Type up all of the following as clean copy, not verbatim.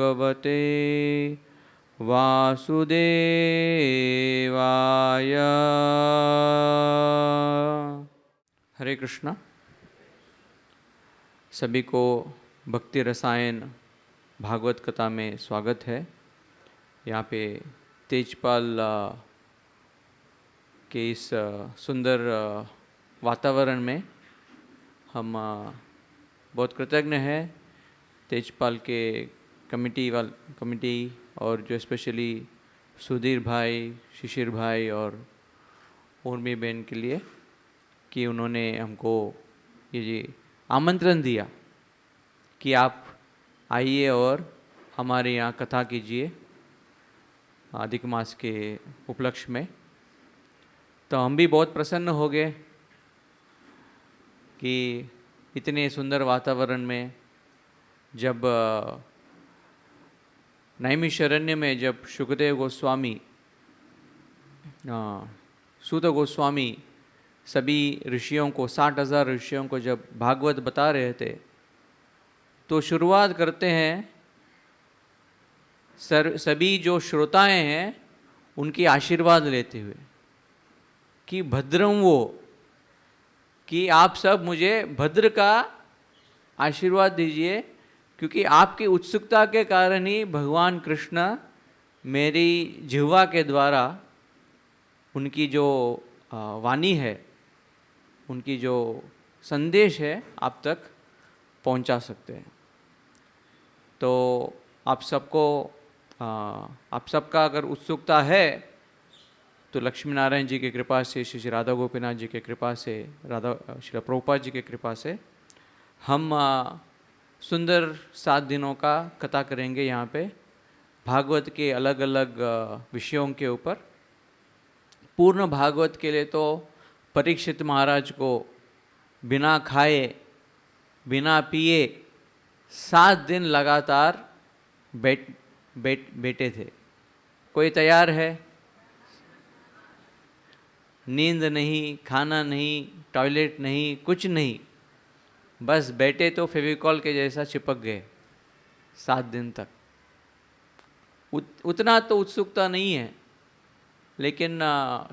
भगवते वासुदेवाय। हरे कृष्णा। सभी को भक्ति रसायन भागवत कथा में स्वागत है। यहाँ पे तेजपाल के इस सुंदर वातावरण में हम बहुत कृतज्ञ हैं तेजपाल के कमिटी और जो स्पेशली सुधीर भाई, शिशिर भाई और उर्मी बहन के लिए कि उन्होंने हमको ये आमंत्रण दिया कि आप आइए और हमारे यहाँ कथा कीजिए अधिक मास के उपलक्ष्य में। तो हम भी बहुत प्रसन्न हो गए कि इतने सुंदर वातावरण में जब नैमिषारण्य में जब शुकदेव गोस्वामी, सूत गोस्वामी सभी ऋषियों को 60,000 ऋषियों को जब भागवत बता रहे थे तो शुरुआत करते हैं सभी जो श्रोताएं हैं उनकी आशीर्वाद लेते हुए कि भद्रम वो, कि आप सब मुझे भद्र का आशीर्वाद दीजिए, क्योंकि आपकी उत्सुकता के कारण ही भगवान कृष्ण मेरी जिह्वा के द्वारा उनकी जो वाणी है, उनकी जो संदेश है आप तक पहुंचा सकते हैं। तो आप सबका अगर उत्सुकता है तो लक्ष्मी नारायण जी की कृपा से, श्री राधा गोपीनाथ जी की कृपा से, श्री प्रभुपाद जी की कृपा से हम सुंदर 7 दिनों का कथा करेंगे यहाँ पे भागवत के अलग अलग विषयों के ऊपर। पूर्ण भागवत के लिए तो परीक्षित महाराज को बिना खाए बिना पिए 7 दिन लगातार बैठे थे। कोई तैयार है? नींद नहीं, खाना नहीं, टॉयलेट नहीं, कुछ नहीं, बस बैठे तो फेविकॉल के जैसा चिपक गए 7 दिन तक। उतना तो उत्सुकता नहीं है, लेकिन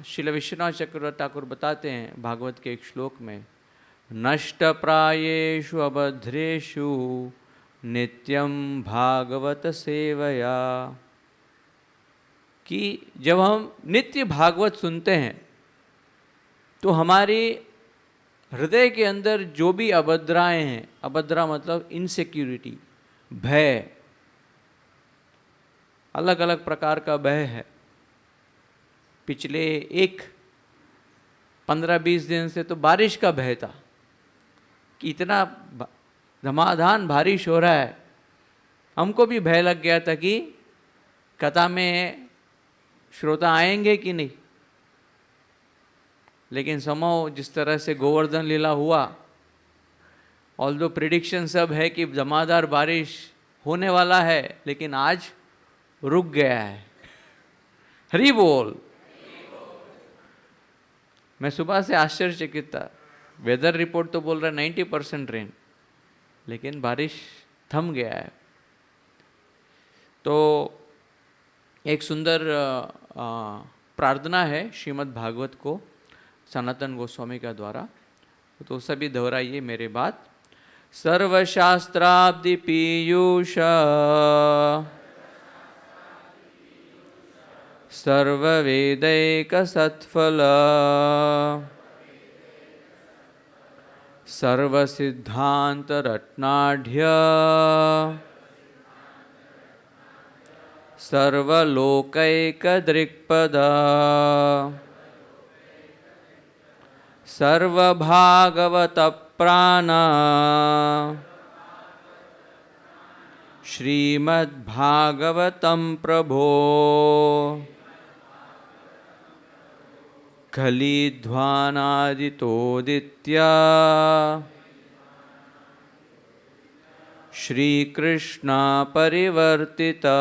श्रील विश्वनाथ चक्रवर्ती ठाकुर बताते हैं भागवत के एक श्लोक में, नष्ट प्रायेषु अभद्रेषु नित्यं भागवत सेवया, कि जब हम नित्य भागवत सुनते हैं तो हमारी हृदय के अंदर जो भी अभद्राएं हैं, अभद्रा मतलब इनसिक्योरिटी, भय, अलग अलग प्रकार का भय है। पिछले 15-20 दिन से तो बारिश का भय था कि इतना धमाधम बारिश हो रहा है। हमको भी भय लग गया था कि कथा में श्रोता आएंगे कि नहीं। लेकिन समझो जिस तरह से गोवर्धन लीला हुआ, ऑल्दो प्रिडिक्शन सब है कि धमाधम बारिश होने वाला है, लेकिन आज रुक गया है। हरि बोल। मैं सुबह से आश्चर्यचकित था। वेदर रिपोर्ट तो बोल रहा है 90% रेन, लेकिन बारिश थम गया है। तो एक सुंदर प्रार्थना है श्रीमद् भागवत को सनातन गोस्वामी का द्वारा, तो सभी दोहराइए मेरे बात। सर्वशास्त्राब्धि पीयूष सर्ववेदैक सत्फल सर्वसिद्धांत रत्नाढ्य सर्वलोकैक दृक्पद सर्वभागवत प्राण श्रीमद्भागवतं प्रभो खलिध्वानादितोदित्य श्रीकृष्ण परिवर्तिता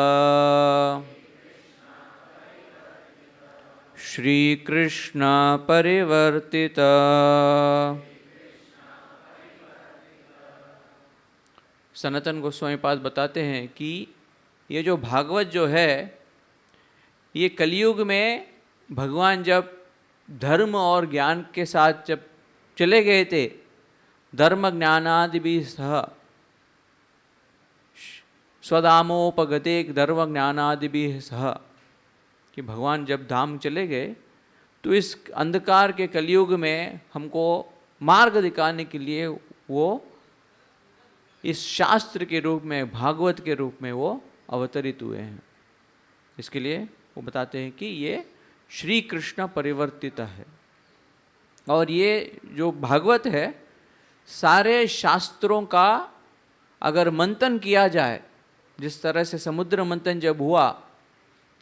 श्रीकृष्ण परिवर्तिता। सनातन गोस्वामी पाद बताते हैं कि ये जो भागवत जो है, ये कलयुग में भगवान जब धर्म और ज्ञान के साथ जब चले गए थे, धर्म ज्ञानादि भी सह स्वधामोपगते धर्म ज्ञानादि भी सह, कि भगवान जब धाम चले गए तो इस अंधकार के कलयुग में हमको मार्ग दिखाने के लिए वो इस शास्त्र के रूप में, भागवत के रूप में वो अवतरित हुए हैं। इसके लिए वो बताते हैं कि ये श्री कृष्ण परिवर्तित है। और ये जो भागवत है, सारे शास्त्रों का अगर मंथन किया जाए, जिस तरह से समुद्र मंथन जब हुआ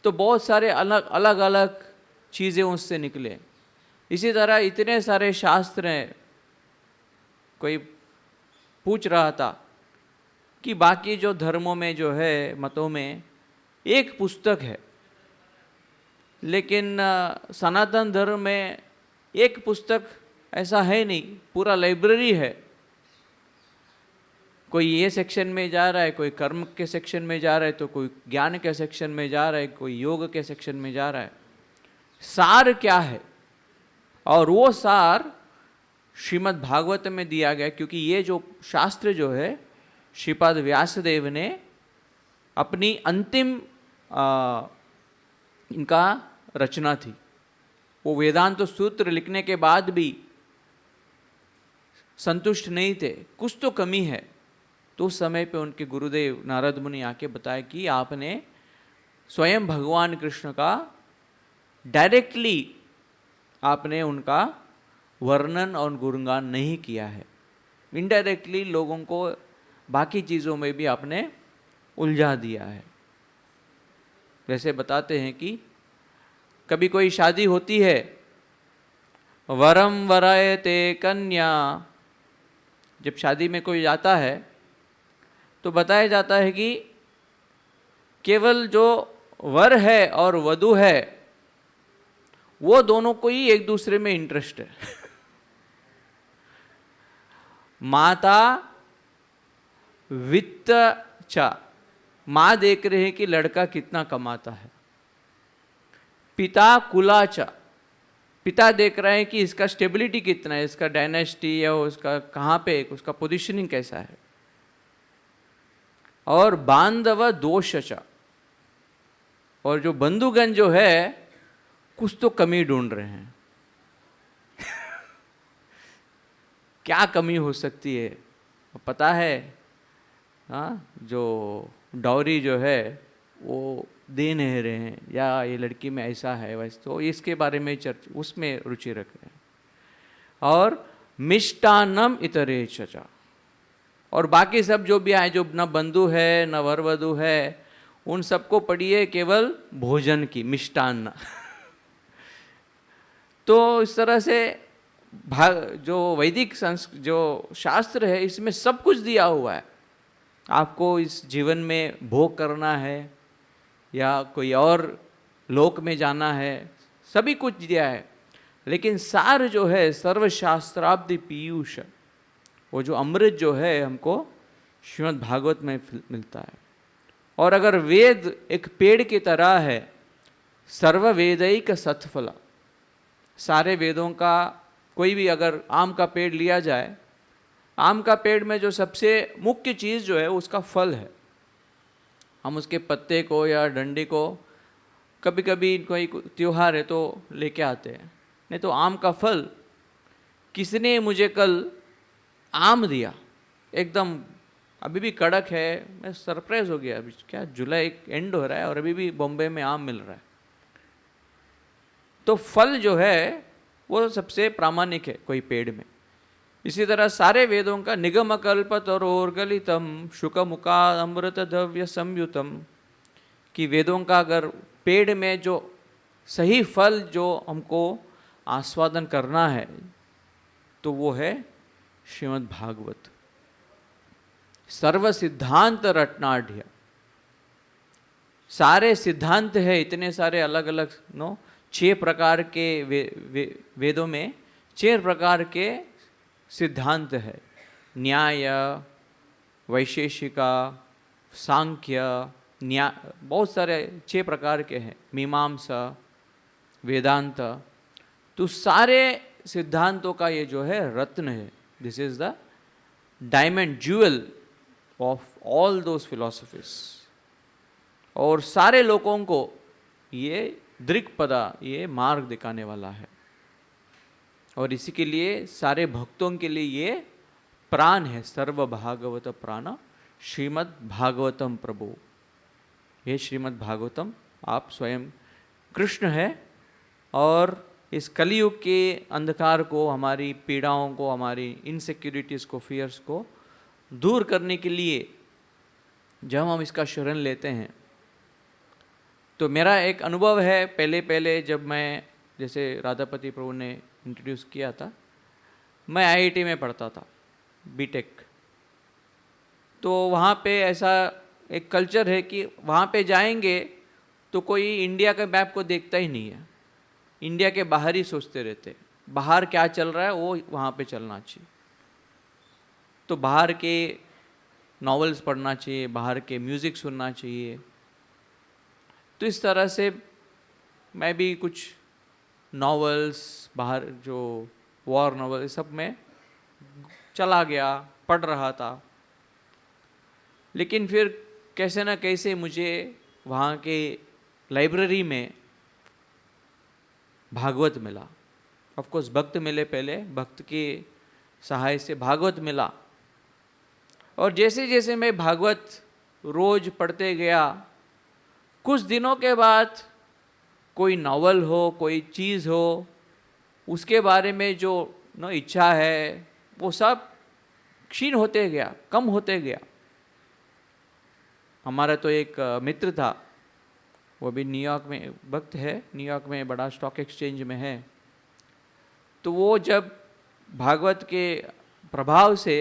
तो बहुत सारे अलग अलग अलग चीज़ें उससे निकले, इसी तरह इतने सारे शास्त्र हैं। कोई पूछ रहा था कि बाकी जो धर्मों में जो है, मतों में एक पुस्तक है, लेकिन सनातन धर्म में एक पुस्तक ऐसा है नहीं, पूरा लाइब्रेरी है। कोई ये सेक्शन में जा रहा है, कोई कर्म के सेक्शन में जा रहा है, तो कोई ज्ञान के सेक्शन में जा रहा है, कोई योग के सेक्शन में जा रहा है। सार क्या है? और वो सार श्रीमद् भागवत में दिया गया, क्योंकि ये जो शास्त्र जो है श्रीपाद व्यासदेव ने अपनी अंतिम इनका रचना थी। वो वेदांत तो सूत्र लिखने के बाद भी संतुष्ट नहीं थे, कुछ तो कमी है। तो उस समय पे उनके गुरुदेव नारद मुनि आके बताया कि आपने स्वयं भगवान कृष्ण का डायरेक्टली आपने उनका वर्णन और गुणगान नहीं किया है, इनडायरेक्टली लोगों को बाकी चीज़ों में भी आपने उलझा दिया है। वैसे बताते हैं कि कभी कोई शादी होती है, वरम वरायते कन्या, जब शादी में कोई जाता है तो बताया जाता है कि केवल जो वर है और वधू है वो दोनों को ही एक दूसरे में इंटरेस्ट है। माता वित्त चा, माँ देख रहे हैं कि लड़का कितना कमाता है। पिता कुलाचा, पिता देख रहे हैं कि इसका स्टेबिलिटी कितना है, इसका डायनेस्टी या उसका कहाँ पे, उसका पोजीशनिंग कैसा है। और बांधव दोषचा, और जो बंधुगण जो है कुछ तो कमी ढूंढ रहे हैं। क्या कमी हो सकती है पता है? हाँ, जो डाउरी जो है वो दे नहीं रहे हैं, या ये लड़की में ऐसा है वैसे, तो इसके बारे में उसमें रुचि रख रहे हैं। और मिष्टान्नम इतरे चचा, और बाकी सब जो भी आए, जो न बंधु है न वर वधु है, उन सबको पढ़िए केवल भोजन की, मिष्टान्न। तो इस तरह से जो वैदिक जो शास्त्र है, इसमें सब कुछ दिया हुआ है। आपको इस जीवन में भोग करना है या कोई और लोक में जाना है, सभी कुछ दिया है। लेकिन सार जो है सर्वशास्त्राब्दि पीयूष, वो जो अमृत जो है हमको श्रीमद् भागवत में मिलता है। और अगर वेद एक पेड़ की तरह है, सर्व वेदैक सत्फला, सारे वेदों का कोई भी अगर आम का पेड़ लिया जाए, आम का पेड़ में जो सबसे मुख्य चीज़ जो है उसका फल है। हम उसके पत्ते को या डंडी को कभी कभी कोई त्योहार है तो लेके आते हैं, नहीं तो आम का फल। किसने मुझे कल आम दिया, एकदम अभी भी कड़क है, मैं सरप्राइज हो गया। अभी क्या जुलाई एंड हो रहा है और अभी भी बॉम्बे में आम मिल रहा है। तो फल जो है वो सबसे प्रामाणिक है कोई पेड़ में। इसी तरह सारे वेदों का निगम कल्प तरोर्गलितम शुक मुका अमृत द्रव्य संयुतम, कि वेदों का अगर पेड़ में जो सही फल जो हमको आस्वादन करना है तो वो है श्रीमद् भागवत। सर्व सिद्धांत रत्नाढ्य, सारे सिद्धांत है, इतने सारे अलग अलग 6 प्रकार के वेदों में 6 प्रकार के सिद्धांत है। न्याय, वैशेषिका, सांख्य, बहुत सारे 6 प्रकार के हैं, मीमांसा, वेदांत। तो सारे सिद्धांतों का ये जो है रत्न है। This is the diamond jewel of all those philosophies. और सारे लोगों को ये दृक्पदा, ये मार्ग दिखाने वाला है। और इसी के लिए सारे भक्तों के लिए ये प्राण है, सर्व भागवत प्राण श्रीमद् भागवतम प्रभु। ये श्रीमद् भागवतम आप स्वयं कृष्ण है। और इस कलयुग के अंधकार को, हमारी पीड़ाओं को, हमारी इनसिक्योरिटीज़ को, फियर्स को दूर करने के लिए जब हम इसका शरण लेते हैं, तो मेरा एक अनुभव है, पहले जब मैं, जैसे राधापति प्रभु ने इंट्रोड्यूस किया था, मैं आईआईटी में पढ़ता था, बीटेक। तो वहाँ पे ऐसा एक कल्चर है कि वहाँ पे जाएंगे तो कोई इंडिया के मैप को देखता ही नहीं है, इंडिया के बाहर ही सोचते रहते, बाहर क्या चल रहा है वो वहाँ पे चलना चाहिए। तो बाहर के नॉवेल्स पढ़ना चाहिए, बाहर के म्यूज़िक सुनना चाहिए। तो इस तरह से मैं भी कुछ नॉवेल्स, बाहर जो वॉर नॉवेल, सब में चला गया, पढ़ रहा था। लेकिन फिर कैसे ना कैसे मुझे वहाँ के लाइब्रेरी में भागवत मिला। ऑफ कोर्स भक्त मिले पहले, भक्त के सहाय से भागवत मिला। और जैसे जैसे मैं भागवत रोज पढ़ते गया, कुछ दिनों के बाद कोई नॉवल हो, कोई चीज़ हो, उसके बारे में जो इच्छा है वो सब क्षीण होते गया, कम होते गया। हमारा तो एक मित्र था, वो भी न्यूयॉर्क में भक्त है, न्यूयॉर्क में बड़ा स्टॉक एक्सचेंज में है। तो वो जब भागवत के प्रभाव से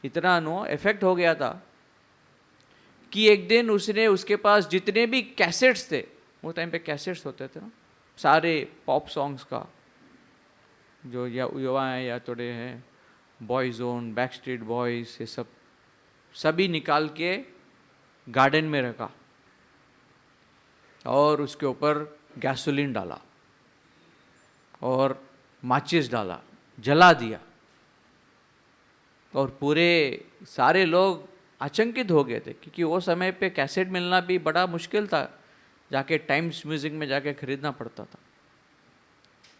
इतना इफेक्ट हो गया था कि एक दिन उसने, उसके पास जितने भी कैसेट्स थे, वो टाइम पे कैसेट्स होते थे ना, सारे पॉप सॉन्ग्स का, जो युवा हैं या थोड़े हैं, बॉयज़ोन, बैकस्ट्रीट बॉयज़, ये सब सभी निकाल के गार्डन में रखा और उसके ऊपर गैसोलीन डाला और माचिस डाला, जला दिया। और पूरे सारे लोग आचंकित हो गए थे, क्योंकि वो समय पे कैसेट मिलना भी बड़ा मुश्किल था, जाके टाइम्स म्यूज़िक में जाके खरीदना पड़ता था।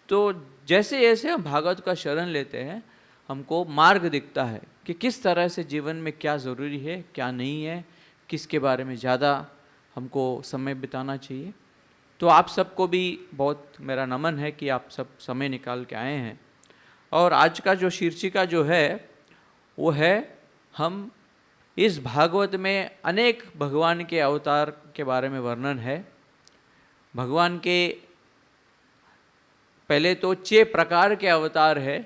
तो जैसे जैसे हम भागवत का शरण लेते हैं, हमको मार्ग दिखता है कि किस तरह से जीवन में क्या ज़रूरी है, क्या नहीं है, किसके बारे में ज़्यादा हमको समय बिताना चाहिए। तो आप सबको भी बहुत मेरा नमन है कि आप सब समय निकाल के आए हैं। और आज का जो शीर्षिका जो है वो है, हम इस भागवत में अनेक भगवान के अवतार के बारे में वर्णन है। भगवान के पहले तो 6 प्रकार के अवतार है,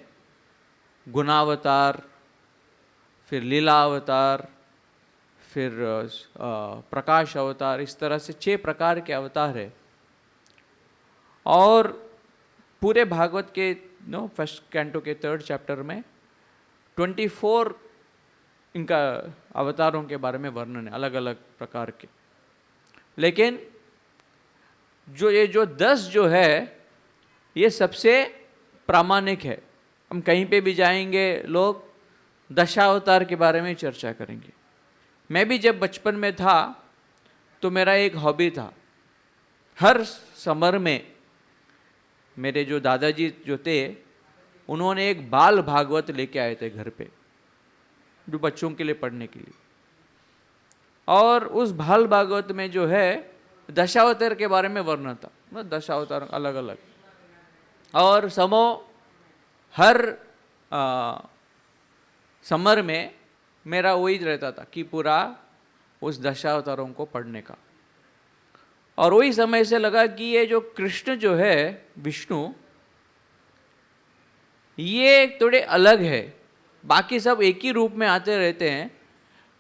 गुणावतार, फिर लीला अवतार, फिर प्रकाश अवतार, इस तरह से 6 प्रकार के अवतार है। और पूरे भागवत के फर्स्ट कैंटो के 3rd चैप्टर में 24 इनका अवतारों के बारे में वर्णन है, अलग अलग प्रकार के। लेकिन ये जो 10 जो है, ये सबसे प्रामाणिक है। हम कहीं पे भी जाएंगे, लोग दशावतार के बारे में चर्चा करेंगे। मैं भी जब बचपन में था तो मेरा एक हॉबी था, हर समर में मेरे जो दादाजी जो थे, उन्होंने एक बाल भागवत लेके आए थे घर पे, जो बच्चों के लिए पढ़ने के लिए। और उस बाल भागवत में जो है दशावतार के बारे में वर्णन था, 10 अलग अलग। और हर समर में मेरा वही रहता था कि पूरा उस दशावतारों को पढ़ने का। और वही समय से लगा कि ये जो कृष्ण जो है, विष्णु, ये थोड़े अलग है। बाकी सब एक ही रूप में आते रहते हैं,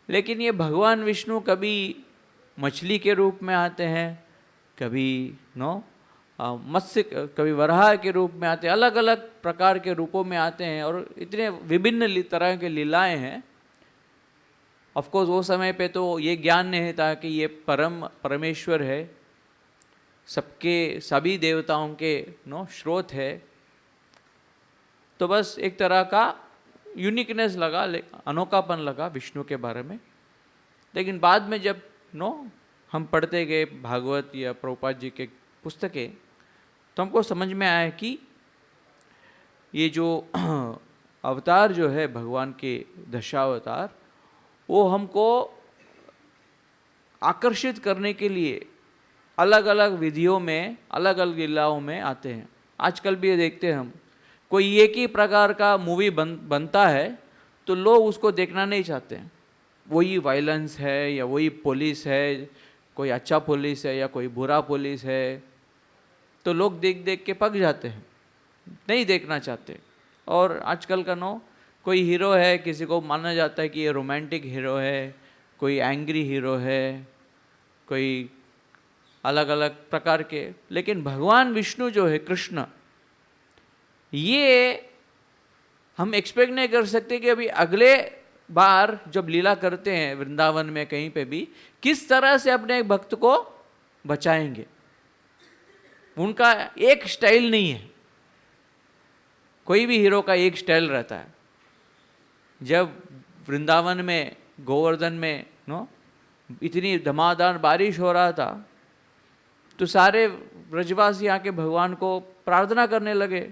लेकिन ये भगवान विष्णु कभी मछली के रूप में आते हैं, कभी मत्स्य, कभी वराह के रूप में आते हैं, अलग अलग प्रकार के रूपों में आते हैं। और इतने विभिन्न तरह के लीलाएं हैं ऑफ कोर्स वो समय पे तो ये ज्ञान नहीं था कि ये परमेश्वर है, सबके सभी देवताओं के स्रोत है। तो बस एक तरह का यूनिकनेस लगा, अनोखापन लगा विष्णु के बारे में। लेकिन बाद में जब हम पढ़ते गए भागवत या प्रभुपाद जी के पुस्तकें, तो हमको समझ में आया कि ये जो अवतार जो है भगवान के दशावतार, वो हमको आकर्षित करने के लिए अलग अलग विधियों में, अलग अलग लीलाओं में आते हैं। आजकल भी ये देखते हैं हम, कोई एक ही प्रकार का मूवी बनता है तो लोग उसको देखना नहीं चाहते हैं। वही वायलेंस है या वही पुलिस है, कोई अच्छा पुलिस है या कोई बुरा पुलिस है, तो लोग देख देख के पक जाते हैं, नहीं देखना चाहते। और आजकल का कोई हीरो है, किसी को माना जाता है कि ये रोमांटिक हीरो है, कोई एंग्री हीरो है, कोई अलग अलग प्रकार के। लेकिन भगवान विष्णु जो है, कृष्ण, ये हम एक्सपेक्ट नहीं कर सकते कि अभी अगले बार जब लीला करते हैं वृंदावन में कहीं पे भी, किस तरह से अपने एक भक्त को बचाएंगे। उनका एक स्टाइल नहीं है, कोई भी हीरो का एक स्टाइल रहता है। जब वृंदावन में गोवर्धन में इतनी धमाधम बारिश हो रहा था, तो सारे ब्रजवासी आके भगवान को प्रार्थना करने लगे।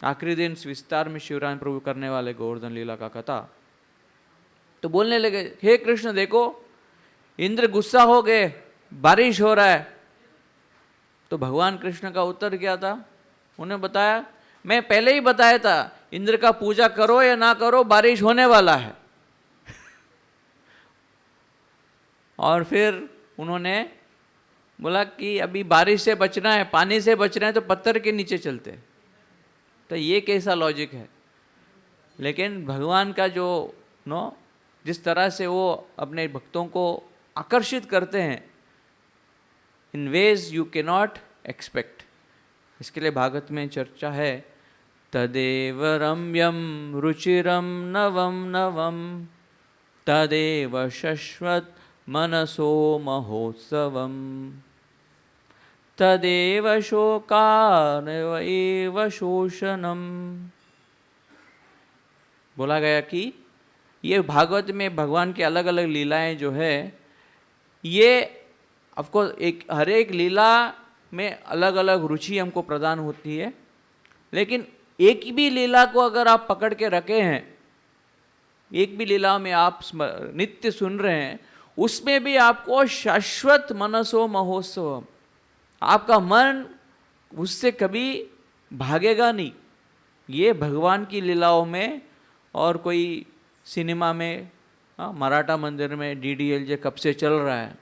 आखिरी दिन विस्तार में शिवराम प्रभु करने वाले गोवर्धन लीला का कथा, तो बोलने लगे, हे कृष्ण देखो, इंद्र गुस्सा हो गए, बारिश हो रहा है। तो भगवान कृष्ण का उत्तर क्या था? उन्हें बताया, मैं पहले ही बताया था, इंद्र का पूजा करो या ना करो, बारिश होने वाला है। और फिर उन्होंने बोला कि अभी बारिश से बचना है, पानी से बचना है, तो पत्थर के नीचे चलते। तो ये कैसा लॉजिक है? लेकिन भगवान का जो जिस तरह से वो अपने भक्तों को आकर्षित करते हैं, in ways you can not expect. इसके लिए भागवत में चर्चा है, तदेव रम्यम रुचिरम नवम नवम तदेव शश्वत मनसो महोत्सवम तदेव शोकानव शोषणम। बोला गया कि ये भागवत में भगवान की अलग अलग लीलाएं जो है, ये ऑफकोर्स हर एक लीला में अलग अलग रुचि हमको प्रदान होती है। लेकिन एक भी लीला को अगर आप पकड़ के रखे हैं, एक भी लीला में आप नित्य सुन रहे हैं, उसमें भी आपको शाश्वत मनसो महोत्सव, आपका मन उससे कभी भागेगा नहीं। ये भगवान की लीलाओं में, और कोई सिनेमा में, मराठा मंदिर में DDLJ कब से चल रहा है,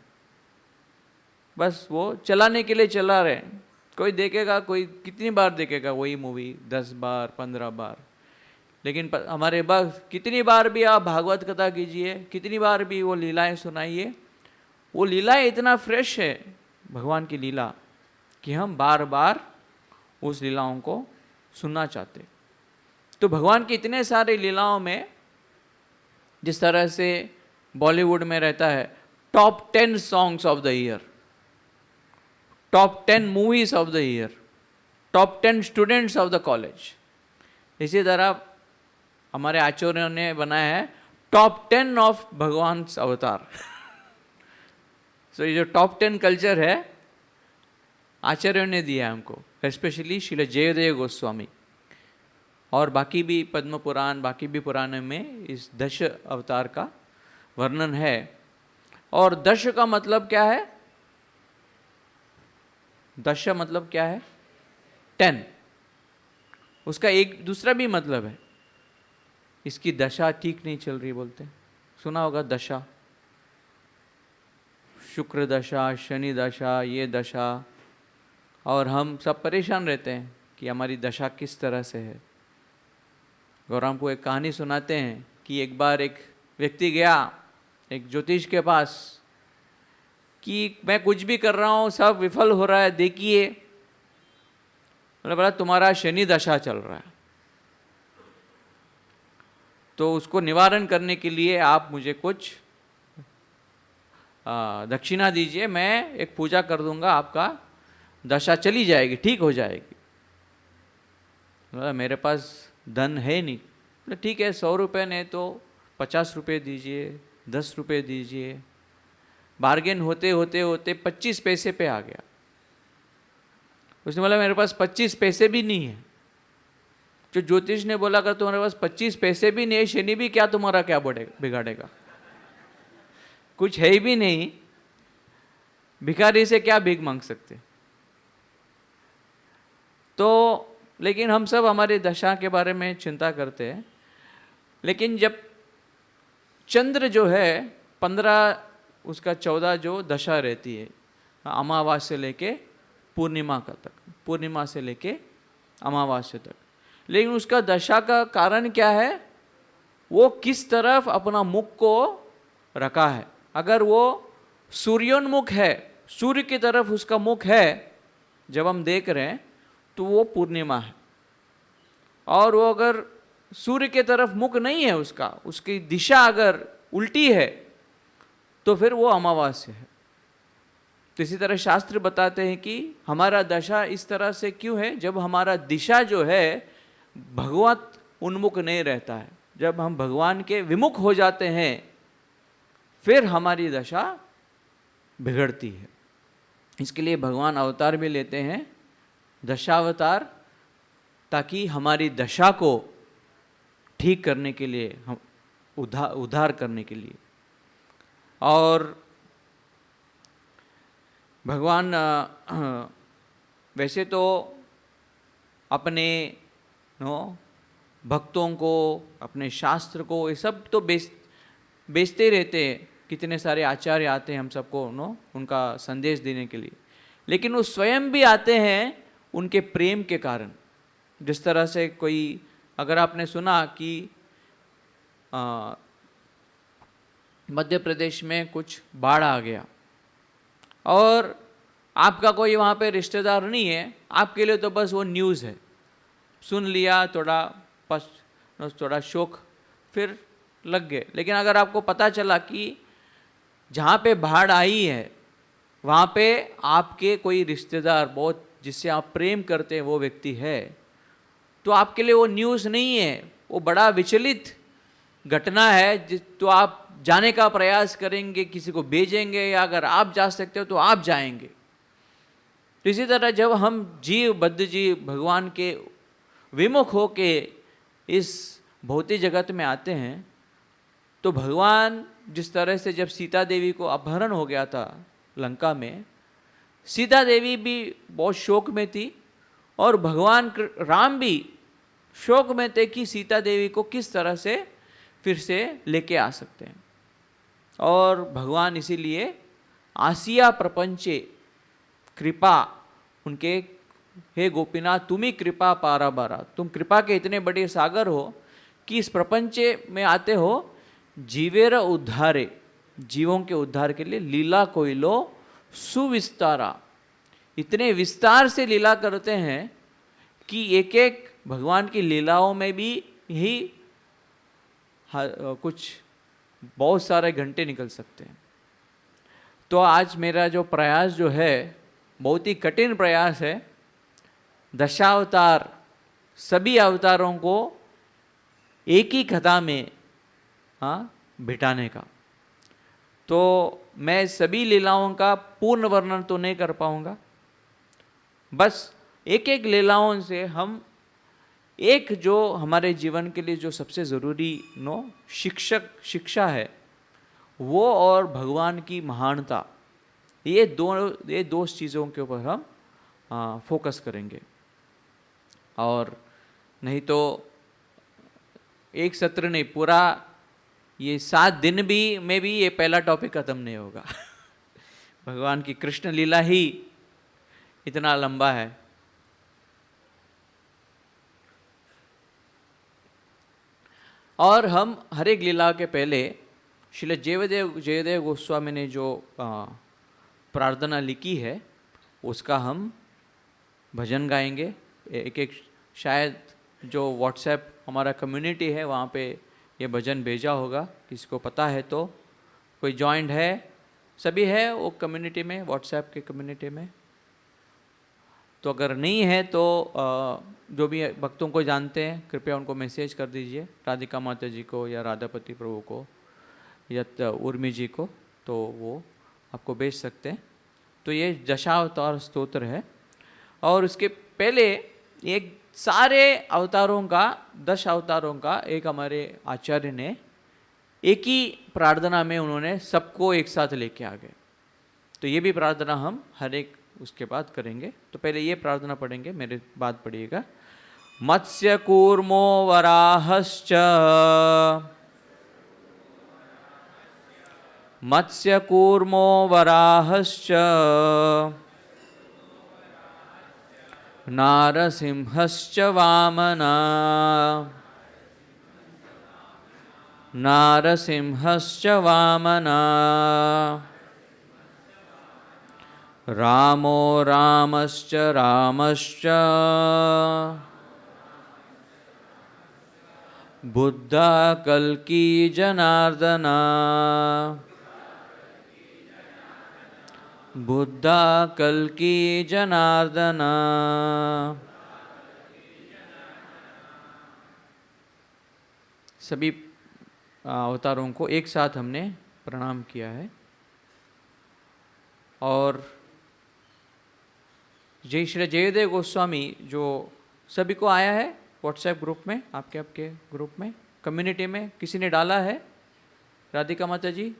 बस वो चलाने के लिए चला रहे हैं। कोई देखेगा, कोई कितनी बार देखेगा वही मूवी, 10 बार 15 बार। लेकिन हमारे पास कितनी बार भी आप भागवत कथा कीजिए, कितनी बार भी वो लीलाएं सुनाइए, वो लीलाएं इतना फ्रेश है भगवान की लीला कि हम बार बार उस लीलाओं को सुनना चाहते। तो भगवान की इतने सारे लीलाओं में, जिस तरह से बॉलीवुड में रहता है top 10 songs of the year, top 10 movies of the year, top 10 students of the college, इसी तरह हमारे आचार्यों ने बनाया है टॉप 10 ऑफ भगवान अवतार। सो ये जो टॉप 10 कल्चर है, आचार्यों ने दिया हमको, स्पेशली श्रील जयदेव गोस्वामी। और बाकी भी पद्म पुराण, बाकी भी पुराण में इस दश अवतार का वर्णन है। और दश का मतलब क्या है? दश मतलब क्या है? 10। उसका एक दूसरा भी मतलब है, इसकी दशा ठीक नहीं चल रही बोलते हैं, सुना होगा दशा, शुक्र दशा, शनि दशा, ये दशा। और हम सब परेशान रहते हैं कि हमारी दशा किस तरह से है। गौराम को एक कहानी सुनाते हैं कि एक बार एक व्यक्ति गया एक ज्योतिष के पास कि मैं कुछ भी कर रहा हूँ, सब विफल हो रहा है, देखिए। बोला तुम्हारा शनि दशा चल रहा है। तो उसको निवारण करने के लिए आप मुझे कुछ दक्षिणा दीजिए, मैं एक पूजा कर दूंगा, आपका दशा चली जाएगी, ठीक हो जाएगी। मेरे पास धन है नहीं। बोले ठीक है, 100 रुपये नहीं तो 50 रुपये दीजिए, 10 रुपये दीजिए। बार्गेन होते होते होते 25 पैसे पे आ गया। उसने बोला मेरे पास 25 पैसे भी नहीं है। जो ज्योतिष ने बोला कर तुम्हारे पास 25 पैसे भी नहीं है, शनि भी क्या तुम्हारा क्या बिगाड़ेगा, कुछ है ही भी नहीं, भिखारी से क्या भीख मांग सकते। तो लेकिन हम सब हमारी दशा के बारे में चिंता करते हैं। लेकिन जब चंद्र जो है 15 उसका 14 जो दशा रहती है, अमावास्या से लेके पूर्णिमा का तक, पूर्णिमा से लेके अमावास्या तक, लेकिन उसका दशा का कारण क्या है, वो किस तरफ अपना मुख को रखा है। अगर वो सूर्योन्मुख है, सूर्य की तरफ उसका मुख है जब हम देख रहे हैं, तो वो पूर्णिमा है। और वो अगर सूर्य के तरफ मुख नहीं है उसका, उसकी दिशा अगर उल्टी है, तो फिर वो अमावास्या है। तो इसी तरह शास्त्र बताते हैं कि हमारा दशा इस तरह से क्यों है, जब हमारा दिशा जो है भगवत उन्मुख नहीं रहता है, जब हम भगवान के विमुख हो जाते हैं, फिर हमारी दशा बिगड़ती है। इसके लिए भगवान अवतार भी लेते हैं, दशावतार, ताकि हमारी दशा को ठीक करने के लिए, हम उद्धार करने के लिए। और भगवान वैसे तो अपने भक्तों को, अपने शास्त्र को, ये सब तो बेचते रहते हैं। कितने सारे आचार्य आते हैं हम सबको उनका संदेश देने के लिए, लेकिन वो स्वयं भी आते हैं उनके प्रेम के कारण। जिस तरह से कोई, अगर आपने सुना कि मध्य प्रदेश में कुछ बाढ़ आ गया और आपका कोई वहाँ पे रिश्तेदार नहीं है, आपके लिए तो बस वो न्यूज़ है, सुन लिया, थोड़ा शोक, फिर लग गए। लेकिन अगर आपको पता चला कि जहाँ पे बाढ़ आई है वहाँ पे आपके कोई रिश्तेदार, बहुत जिससे आप प्रेम करते हैं, वो व्यक्ति है, तो आपके लिए वो न्यूज़ नहीं है, वो बड़ा विचलित घटना है। तो आप जाने का प्रयास करेंगे, किसी को भेजेंगे, या अगर आप जा सकते हो तो आप जाएंगे। तो इसी तरह जब हम बद्ध जीव भगवान के विमुख हो के इस भौतिक जगत में आते हैं, तो भगवान जिस तरह से जब सीता देवी को अपहरण हो गया था लंका में, सीता देवी भी बहुत शोक में थी और भगवान राम भी शोक में थे कि सीता देवी को किस तरह से फिर से लेके आ सकते हैं। और भगवान इसीलिए आसिया प्रपंचे कृपा, उनके हे गोपीनाथ तुम ही कृपा पाराबारा, तुम कृपा के इतने बड़े सागर हो कि इस प्रपंच में आते हो, जीवेर उद्धारे, जीवों के उद्धार के लिए लीला कोइलो सुविस्तारा, इतने विस्तार से लीला करते हैं कि एक एक भगवान की लीलाओं में भी ही कुछ बहुत सारे घंटे निकल सकते हैं। तो आज मेरा जो प्रयास जो है बहुत ही कठिन प्रयास है, दशावतार सभी अवतारों को एक ही कथा में बिठाने का। तो मैं सभी लीलाओं का पूर्ण वर्णन तो नहीं कर पाऊंगा, बस एक एक लीलाओं से हम एक जो हमारे जीवन के लिए जो सबसे ज़रूरी शिक्षा है वो, और भगवान की महानता, ये दो चीज़ों के ऊपर हम फोकस करेंगे। और नहीं तो एक सत्र नहीं, पूरा ये 7 दिन में भी ये पहला टॉपिक ख़त्म नहीं होगा। भगवान की कृष्ण लीला ही इतना लंबा है। और हम हर एक लीला के पहले श्रील जयदेव गोस्वामी ने जो प्रार्थना लिखी है उसका हम भजन गाएंगे। एक शायद जो व्हाट्सएप हमारा कम्युनिटी है वहाँ पे ये भजन भेजा होगा, किसी को पता है तो, कोई जॉइंट है, सभी है वो कम्युनिटी में, व्हाट्सएप के कम्युनिटी में। तो अगर नहीं है तो जो भी भक्तों को जानते हैं कृपया उनको मैसेज कर दीजिए, राधिका माता जी को या राधापति प्रभु को या उर्मी जी को, तो वो आपको भेज सकते हैं। तो ये दशावतार स्तोत्र है। और उसके पहले एक सारे अवतारों का, 10 अवतारों का एक हमारे आचार्य ने एक ही प्रार्थना में उन्होंने सबको एक साथ लेके आ गए। तो ये भी प्रार्थना हम हर एक उसके बाद करेंगे। तो पहले ये प्रार्थना पढ़ेंगे, मेरे बाद पढ़िएगा। मत्स्य कूर्मो वराहश्च, मत्स्य कूर्मो वराहश्च, नारसिंहश्च वामना, नारसिंहश्च वामना, रामो रामश्च रामश्च, बुद्धा कल्की जनार्दना, बुद्धा कल्की जनार्दना। सभी अवतारों को एक साथ हमने प्रणाम किया है। और जय श्री जयदेव गोस्वामी जो सभी को आया है व्हाट्सएप ग्रुप में, आपके ग्रुप में, कम्युनिटी में किसी ने डाला है? राधिका माता जी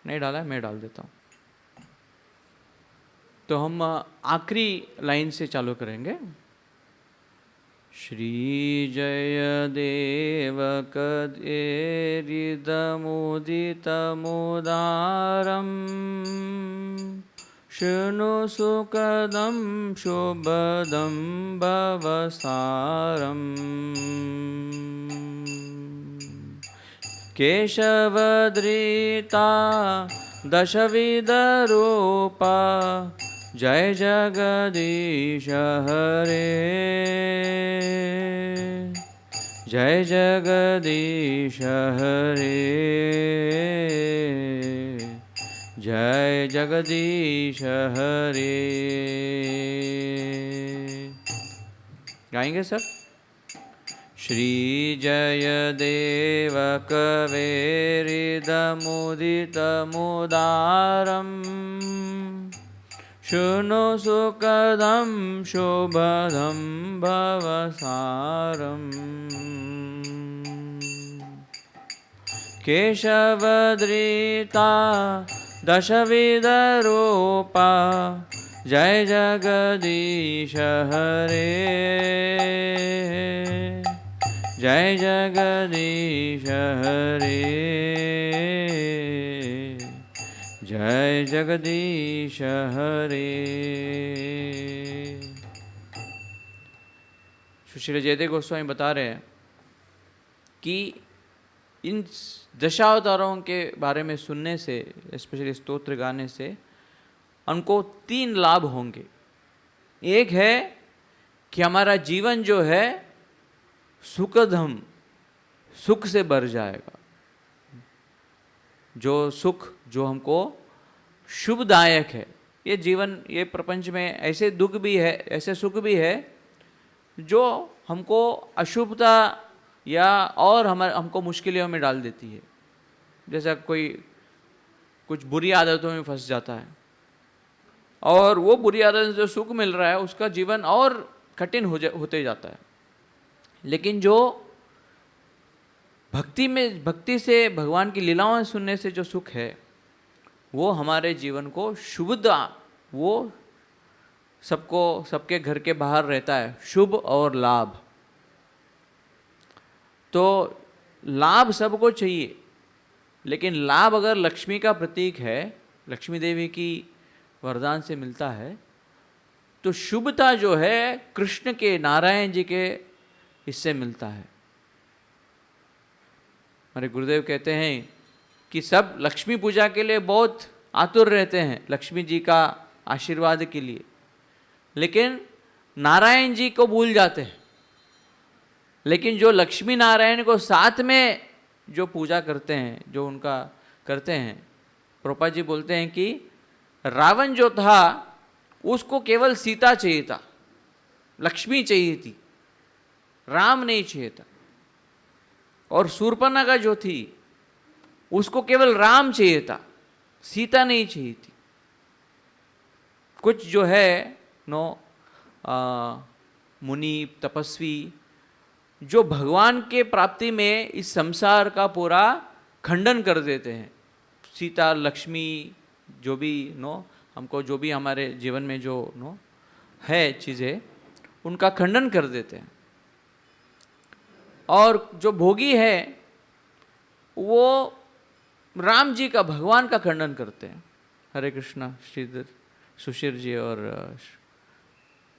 नहीं डाला है, मैं डाल देता हूँ। तो हम आखिरी लाइन से चालू करेंगे। श्री जयदेव कदेरिदमुदितमुदारं, शृणु सुखदं शुभदं भवसारम्, केशवधृता दशविधरूपा, जय जगदीश हरे, जय जगदीश हरे, जय जगदीश हरे। गाएंगे सब? श्री जयदेव कवेरिदमुदितमुदारं, शृणु सुखदं शुभदं भवसारम्, केशवधृता दशविधरूपा, जय जगदीश हरे, जय जगदीश हरे, जय जगदीश हरे। सुश्री जयदेव गोस्वामी बता रहे हैं कि इन दशावतारों के बारे में सुनने से, स्पेशली स्तोत्र गाने से, उनको 3 लाभ होंगे। एक है कि हमारा जीवन जो है सुखदम, सुख से भर जाएगा। जो सुख जो हमको शुभदायक है, ये जीवन, ये प्रपंच में ऐसे दुख भी है, ऐसे सुख भी है जो हमको अशुभता या और हमको मुश्किलों में डाल देती है। जैसा कोई कुछ बुरी आदतों में फंस जाता है और वो बुरी आदत से जो सुख मिल रहा है उसका जीवन और कठिन होते जाता है। लेकिन जो भक्ति से भगवान की लीलाओं सुनने से जो सुख है वो हमारे जीवन को शुभता, वो सबके घर के बाहर रहता है, शुभ और लाभ। तो लाभ सबको चाहिए, लेकिन लाभ अगर लक्ष्मी का प्रतीक है, लक्ष्मी देवी की वरदान से मिलता है, तो शुभता जो है कृष्ण के, नारायण जी के हिस्से मिलता है। हमारे गुरुदेव कहते हैं कि सब लक्ष्मी पूजा के लिए बहुत आतुर रहते हैं, लक्ष्मी जी का आशीर्वाद के लिए, लेकिन नारायण जी को भूल जाते हैं। लेकिन जो लक्ष्मी नारायण को साथ में जो पूजा करते हैं, जो उनका करते हैं, प्रभुपाद जी बोलते हैं कि रावण जो था उसको केवल सीता चाहिए था, लक्ष्मी चाहिए थी, राम नहीं चाहिए था। और शूर्पणखा जो थी उसको केवल राम चाहिए था, सीता नहीं चाहिए थी। कुछ जो है मुनि तपस्वी जो भगवान के प्राप्ति में इस संसार का पूरा खंडन कर देते हैं। सीता लक्ष्मी जो भी हमको जो भी हमारे जीवन में जो है चीज़ें, उनका खंडन कर देते हैं। और जो भोगी है वो राम जी का, भगवान का खंडन करते हैं। हरे कृष्णा श्रीधर सुशीर जी और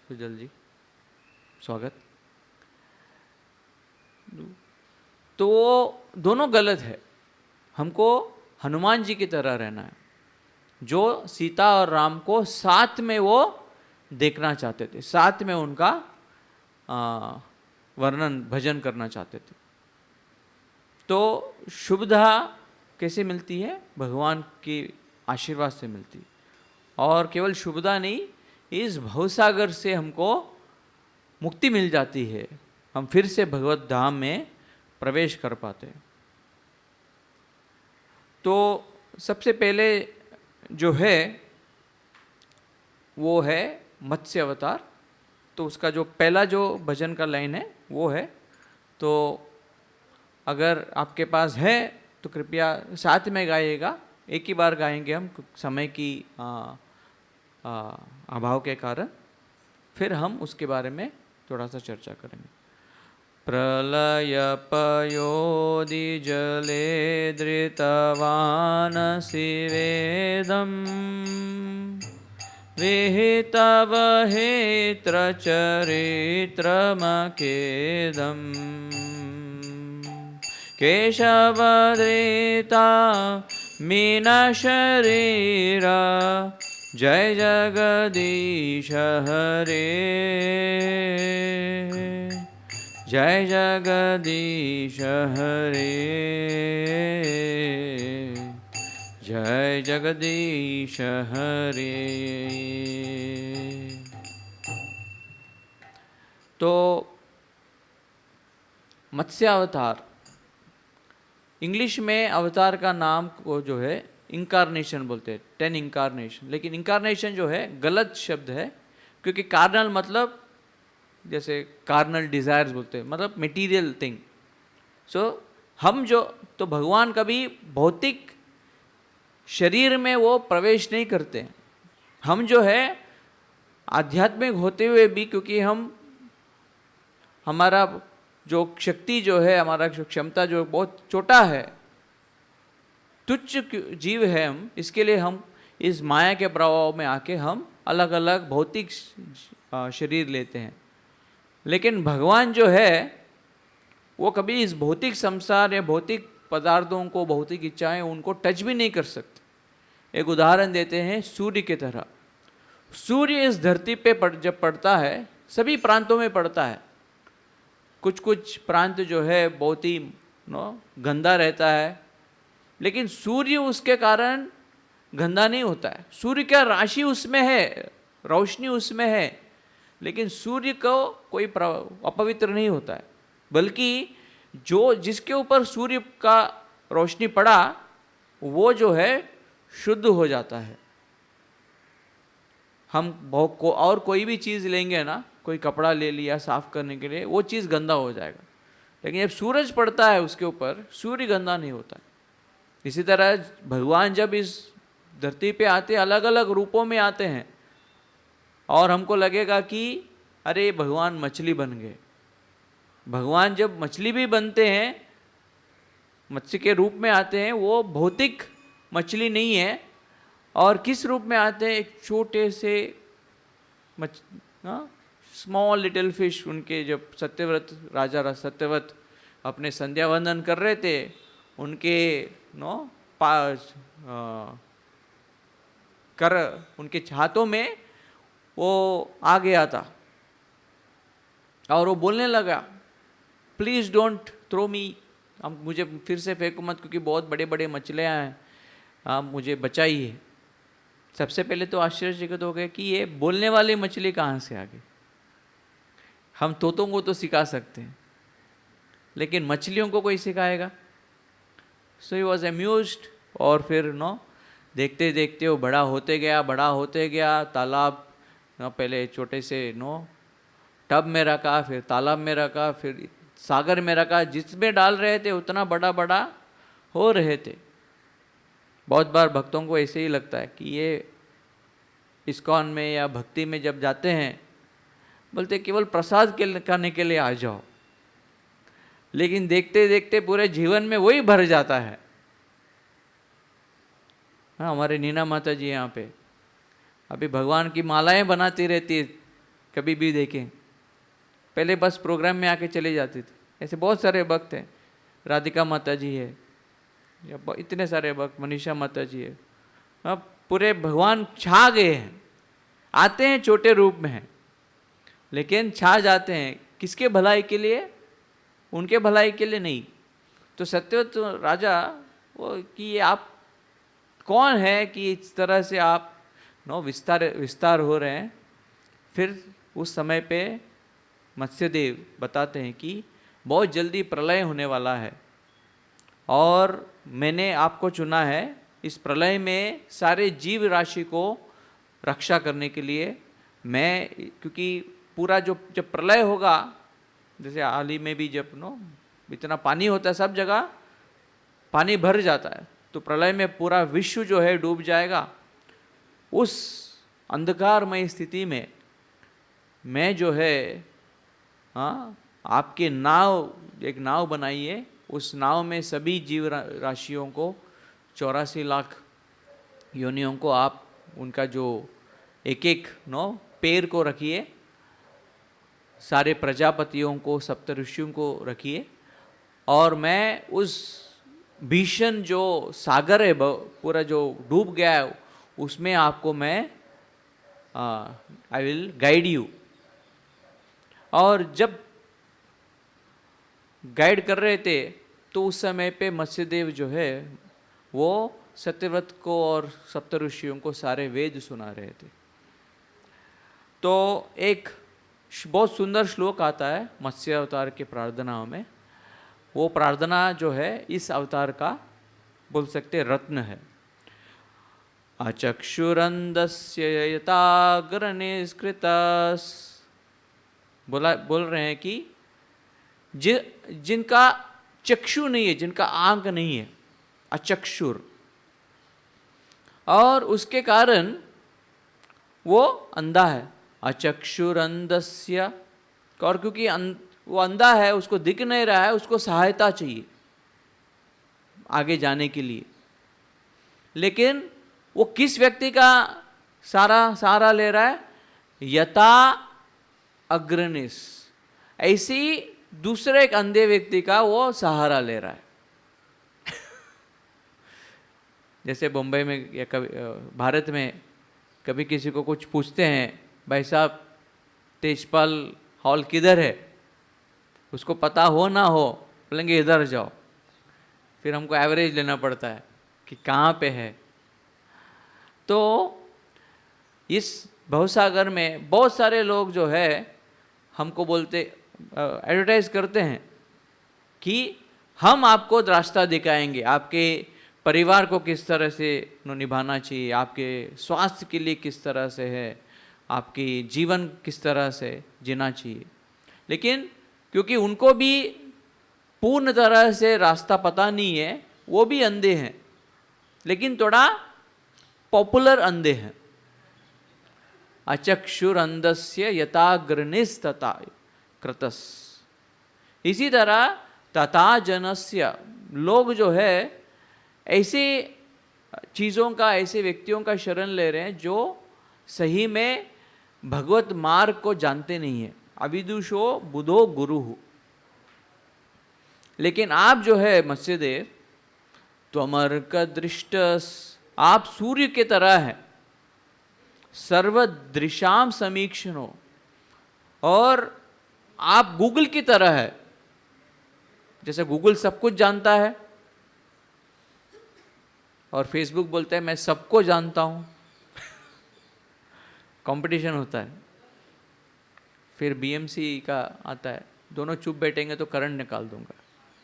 सुजल जी, स्वागत। तो वो दोनों गलत है। हमको हनुमान जी की तरह रहना है, जो सीता और राम को साथ में वो देखना चाहते थे, साथ में उनका वर्णन भजन करना चाहते थे। तो शुभदा कैसे मिलती है? भगवान के आशीर्वाद से मिलती है। और केवल शुभदा नहीं, इस भवसागर से हमको मुक्ति मिल जाती है, हम फिर से भगवत धाम में प्रवेश कर पाते हैं। तो सबसे पहले जो है वो है मत्स्य अवतार। तो उसका जो पहला जो भजन का लाइन है वो है, तो अगर आपके पास है तो कृपया साथ में गाइएगा। एक ही बार गाएंगे हम, समय की अभाव के कारण। फिर हम उसके बारे में थोड़ा सा चर्चा करेंगे। प्रलय पयोधि जले धृतवानसि वेदम् विहितवहेत्रचरित्रमखेदम् केशवधृता मीनशरीरा जय जगदीश हरे, जय जगदीश हरे, जय जगदीश हरे। तो मत्स्य अवतार, इंग्लिश में अवतार का नाम को जो है इंकारनेशन बोलते हैं, 10 इंकारनेशन। लेकिन इंकारनेशन जो है गलत शब्द है, क्योंकि कार्नल मतलब जैसे कार्नल डिजायर्स बोलते हैं, मतलब मटेरियल थिंग। सो हम जो, तो भगवान कभी भौतिक शरीर में वो प्रवेश नहीं करते हैं। हम जो है आध्यात्मिक होते हुए भी, क्योंकि हम हमारा जो शक्ति जो है, हमारा क्षमता जो बहुत छोटा है, तुच्छ जीव है हम, इसके लिए हम इस माया के प्रभाव में आके हम अलग अलग भौतिक शरीर लेते हैं। लेकिन भगवान जो है वो कभी इस भौतिक संसार या भौतिक पदार्थों को, भौतिक इच्छाएं, उनको टच भी नहीं कर सकते। एक उदाहरण देते हैं सूर्य की तरह। सूर्य इस धरती पे जब पड़ता है, सभी प्रांतों में पड़ता है। कुछ कुछ प्रांत जो है बहुत ही गंदा रहता है, लेकिन सूर्य उसके कारण गंदा नहीं होता है। सूर्य का राशि उसमें है, रोशनी उसमें है, लेकिन सूर्य को कोई अपवित्र नहीं होता है, बल्कि जो जिसके ऊपर सूर्य का रोशनी पड़ा वो जो है शुद्ध हो जाता है। हम और कोई भी चीज़ लेंगे ना, कोई कपड़ा ले लिया साफ करने के लिए, वो चीज़ गंदा हो जाएगा। लेकिन जब सूरज पड़ता है उसके ऊपर, सूर्य गंदा नहीं होता है। इसी तरह भगवान जब इस धरती पे आते, अलग अलग रूपों में आते हैं, और हमको लगेगा कि अरे भगवान मछली बन गए। भगवान जब मछली भी बनते हैं, मत्स्य के रूप में आते हैं, वो भौतिक मछली नहीं है। और किस रूप में आते हैं? एक छोटे से स्मॉल लिटिल फिश। उनके जब सत्यव्रत राजा सत्यव्रत अपने संध्या वंदन कर रहे थे, उनके उनके हाथों में वो आ गया था और वो बोलने लगा प्लीज़ डोंट थ्रो मी, हम मुझे फिर से फेंको मत, क्योंकि बहुत बड़े बड़े मछलियाँ हैं, आप मुझे बचाइए। सबसे पहले तो आश्चर्यचकित हो गए कि ये बोलने वाली मछली कहाँ से आ गई। हम तोतों को तो सिखा सकते हैं, लेकिन मछलियों को कोई सिखाएगा? सो ही वॉज अम्यूज्ड। और फिर देखते देखते वो बड़ा होते गया। तालाब पहले छोटे से टब में रखा, फिर तालाब में रखा, फिर सागर में रखा। जिसमें डाल रहे थे उतना बड़ा बड़ा हो रहे थे। बहुत बार भक्तों को ऐसे ही लगता है कि ये इस्कॉन में या भक्ति में जब जाते हैं, बोलते केवल प्रसाद खाने के लिए आ जाओ, लेकिन देखते देखते पूरे जीवन में वही भर जाता है। हाँ, हमारे नीना माता जी यहाँ पे अभी भगवान की मालाएं बनाती रहती है, कभी भी देखें। पहले बस प्रोग्राम में आके चले जाती थी। ऐसे बहुत सारे भक्त हैं, राधिका माता जी है, या इतने सारे भक्त, मनीषा माता जी है। अब पूरे भगवान छा गए हैं, आते हैं छोटे रूप में हैं, लेकिन छा जाते हैं। किसके भलाई के लिए? उनके भलाई के लिए नहीं। तो सत्यवत राजा वो कि ये आप कौन है कि इस तरह से आप विस्तार हो रहे हैं। फिर उस समय पे मत्स्यदेव बताते हैं कि बहुत जल्दी प्रलय होने वाला है और मैंने आपको चुना है इस प्रलय में सारे जीव राशि को रक्षा करने के लिए। मैं, क्योंकि पूरा जब प्रलय होगा, जैसे हाल ही में भी जब इतना पानी होता है, सब जगह पानी भर जाता है, तो प्रलय में पूरा विश्व जो है डूब जाएगा। उस अंधकारमय स्थिति में मैं जो है आपके एक नाव बनाइए, उस नाव में सभी जीव राशियों को 84 लाख योनियों को आप उनका जो एक एक पैर को रखिए, सारे प्रजापतियों को, सप्तऋषियों को रखिए, और मैं उस भीषण जो सागर है पूरा जो डूब गया है उसमें आपको मैं आई विल गाइड यू। और जब गाइड कर रहे थे तो उस समय पे मत्स्यदेव जो है वो सत्यव्रत को और सप्तऋषियों को सारे वेद सुना रहे थे। तो एक बहुत सुंदर श्लोक आता है मत्स्य अवतार के प्रार्थनाओं में। वो प्रार्थना जो है इस अवतार का बोल सकते रत्न है। अचक्षुरंदस्य यताग्रनिष्कृतस्, बोल रहे हैं कि जिनका चक्षु नहीं है, जिनका आंख नहीं है, अचक्षुर, और उसके कारण वो अंधा है। अचक्षुरंदस्य, और क्योंकि वो अंधा है, उसको दिख नहीं रहा है, उसको सहायता चाहिए आगे जाने के लिए। लेकिन वो किस व्यक्ति का सहारा ले रहा है? यथा अग्रनिस, ऐसी दूसरे एक अंधे व्यक्ति का वो सहारा ले रहा है। जैसे बम्बई में या कभी भारत में कभी किसी को कुछ पूछते हैं, भाई साहब तेजपाल हॉल किधर है, उसको पता हो ना हो, बोलेंगे इधर जाओ। फिर हमको एवरेज लेना पड़ता है कि कहाँ पे है। तो इस भवसागर में बहुत सारे लोग जो है हमको बोलते, एडवर्टाइज करते हैं कि हम आपको रास्ता दिखाएंगे, आपके परिवार को किस तरह से निभाना चाहिए, आपके स्वास्थ्य के लिए किस तरह से है, आपकी जीवन किस तरह से जीना चाहिए। लेकिन क्योंकि उनको भी पूर्ण तरह से रास्ता पता नहीं है, वो भी अंधे हैं, लेकिन थोड़ा पॉपुलर अंधे हैं। अचक्षुरंधस्य यथाग्रनिस्तथा कृतस, इसी तरह तथा जनस्य, लोग जो है ऐसे चीज़ों का, ऐसे व्यक्तियों का शरण ले रहे हैं जो सही में भगवत मार्ग को जानते नहीं है। अविदुषो बुधो गुरु। लेकिन आप जो है मत्स्यदेव, त्वमर्क दृष्टस, आप सूर्य के तरह है, सर्वदृशाम समीक्षणो, और आप गूगल की तरह है, जैसे गूगल सब कुछ जानता है और फेसबुक बोलता है मैं सबको जानता हूं। कंपटीशन होता है। फिर बीएमसी का आता है, दोनों चुप बैठेंगे तो करंट निकाल दूंगा,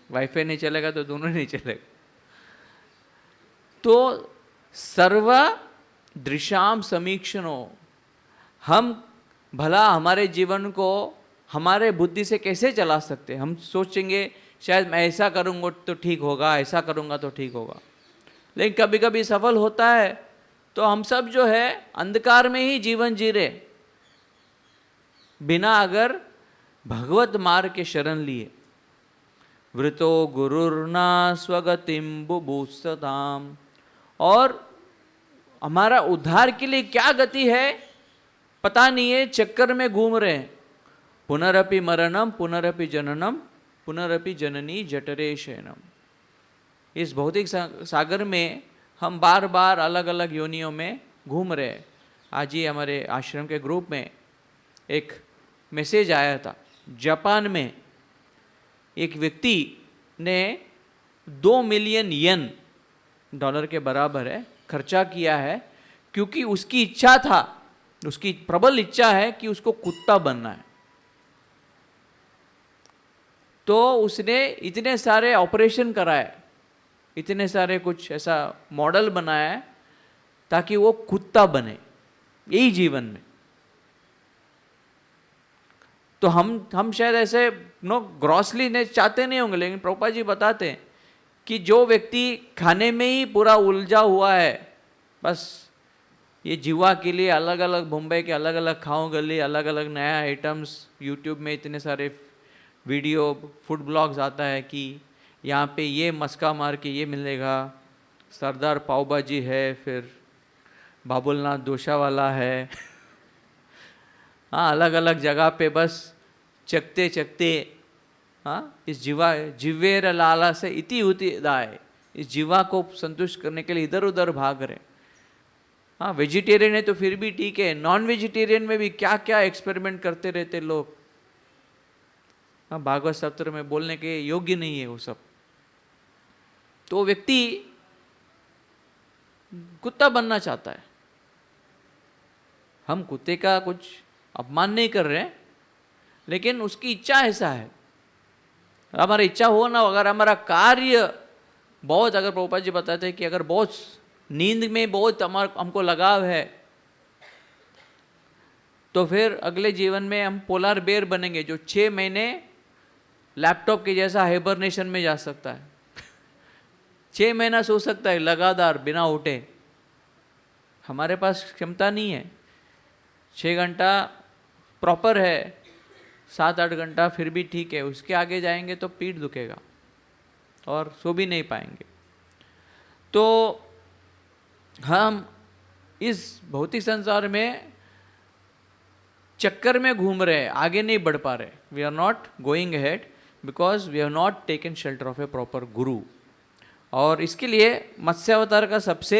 वाईफाई नहीं चलेगा तो दोनों नहीं चलेगा। तो सर्व दृशाम समीक्षणों, हम भला हमारे जीवन को हमारे बुद्धि से कैसे चला सकते हैं। हम सोचेंगे शायद मैं ऐसा करूंगा तो ठीक होगा, ऐसा करूंगा तो ठीक होगा, लेकिन कभी कभी सफल होता है तो हम सब जो है अंधकार में ही जीवन जी रहे, बिना अगर भगवत मार्ग के शरण लिए। वृतो गुरुर्ना स्वगतिम बुभूषताम, और हमारा उद्धार के लिए क्या गति है पता नहीं है, चक्कर में घूम रहे हैं। पुनरपि मरणम पुनरपि जननम पुनरपि जननी जठरे शयनम। इस भौतिक सागर में हम बार बार अलग अलग योनियों में घूम रहे हैं। आज ही हमारे आश्रम के ग्रुप में एक मैसेज आया था, जापान में एक व्यक्ति ने 2 मिलियन येन, डॉलर के बराबर है, खर्चा किया है, क्योंकि उसकी इच्छा था, उसकी प्रबल इच्छा है कि उसको कुत्ता बनना है। तो उसने इतने सारे ऑपरेशन कराए, इतने सारे कुछ ऐसा मॉडल बनाया है ताकि वो कुत्ता बने, यही जीवन में। तो हम शायद ऐसे ग्रॉसली ने चाहते नहीं होंगे, लेकिन प्रभुपाद जी बताते हैं कि जो व्यक्ति खाने में ही पूरा उलझा हुआ है, बस ये जीवा के लिए अलग अलग मुंबई के अलग अलग खाओ गली, अलग अलग नया आइटम्स, यूट्यूब में इतने सारे वीडियो फूड ब्लॉग्स आता है कि यहाँ पे ये मस्का मार के ये मिलेगा, सरदार पाव भाजी है, फिर बाबुलनाथ डोसा वाला है। हाँ, अलग अलग जगह पे बस चखते चखते, हाँ, इस जिवेर लाला से इति उति दाए, इस जीवा को संतुष्ट करने के लिए इधर उधर भाग रहे। हाँ, वेजिटेरियन है तो फिर भी ठीक है, नॉन वेजिटेरियन में भी क्या क्या एक्सपेरिमेंट करते रहते लोग। हाँ, भागवत सप्ताह में बोलने के योग्य नहीं है वो सब। तो व्यक्ति कुत्ता बनना चाहता है। हम कुत्ते का कुछ अपमान नहीं कर रहे हैं, लेकिन उसकी इच्छा ऐसा है। हमारी इच्छा हो ना, अगर हमारा कार्य बहुत, अगर प्रभुपाद जी बताते हैं कि अगर बहुत नींद में बहुत हमको लगाव है, तो फिर अगले जीवन में हम पोलर बेयर बनेंगे, जो 6 महीने लैपटॉप के जैसा हाइबरनेशन में जा सकता है। 6 महीना सो सकता है लगातार बिना उठे। हमारे पास क्षमता नहीं है। 6 घंटा प्रॉपर है, 7-8 घंटा फिर भी ठीक है, उसके आगे जाएंगे तो पीठ दुखेगा और सो भी नहीं पाएंगे। तो हम इस भौतिक संसार में चक्कर में घूम रहे हैं, आगे नहीं बढ़ पा रहे। We are not going ahead because we have not taken shelter of a proper guru. और इसके लिए मत्स्य अवतार का सबसे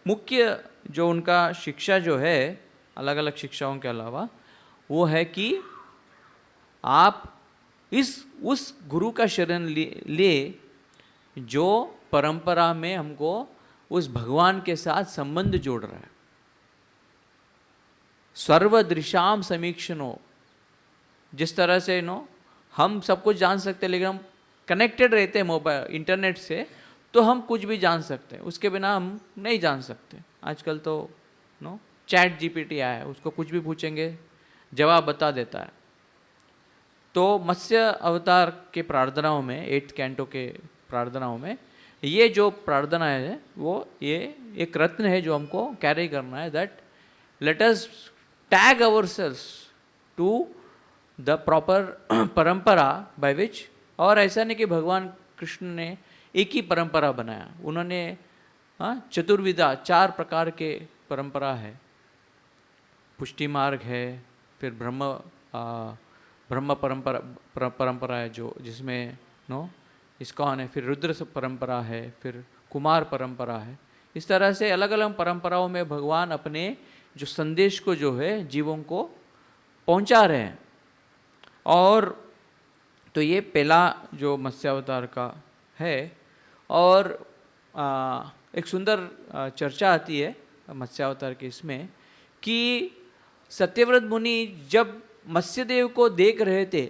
मुख्य जो उनका शिक्षा जो है, अलग अलग शिक्षाओं के अलावा, वो है कि आप उस गुरु का शरण ले जो परंपरा में हमको उस भगवान के साथ संबंध जोड़ रहा है। सर्वदृशाम समीक्षणों, जिस तरह से हम सब कुछ जान सकते हैं, लेकिन हम कनेक्टेड रहते हैं मोबाइल इंटरनेट से, तो हम कुछ भी जान सकते हैं, उसके बिना हम नहीं जान सकते। आजकल तो चैट जीपीटी आया है, उसको कुछ भी पूछेंगे जवाब बता देता है। तो मत्स्य अवतार के प्रार्थनाओं में, 8 कैंटो के प्रार्थनाओं में, ये जो प्रार्थना है वो ये एक रत्न है जो हमको कैरी करना है, that let us tag ourselves to the proper parampara by which. और ऐसा नहीं कि भगवान कृष्ण ने एक ही परंपरा बनाया, उन्होंने चतुर्विधा 4 प्रकार के परंपरा है। पुष्टि मार्ग है, फिर ब्रह्म परंपरा है जो जिसमें इस्कॉन है, फिर रुद्र परंपरा है, फिर कुमार परंपरा है। इस तरह से अलग अलग परंपराओं में भगवान अपने जो संदेश को जो है जीवों को पहुंचा रहे हैं। और तो ये पहला जो मत्स्य अवतार का है। और एक सुंदर चर्चा आती है मत्स्य अवतार के इसमें कि सत्यव्रत मुनि जब मत्स्यदेव को देख रहे थे,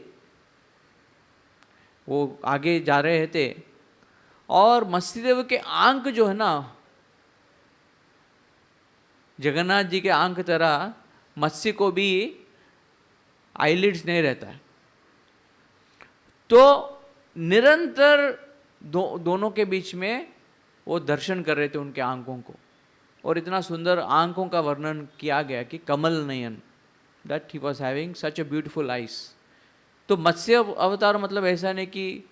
वो आगे जा रहे थे, और मत्स्यदेव के आंख जो है ना, जगन्नाथ जी के आंख तरह मत्स्य को भी आईलिड्स नहीं रहता है। तो निरंतर दोनों के बीच में वो दर्शन कर रहे थे उनके आंखों को, और इतना सुंदर आंखों का वर्णन किया गया कि कमल नयन, that he was having such a beautiful eyes. तो मत्स्य अवतार मतलब ऐसा नहीं कि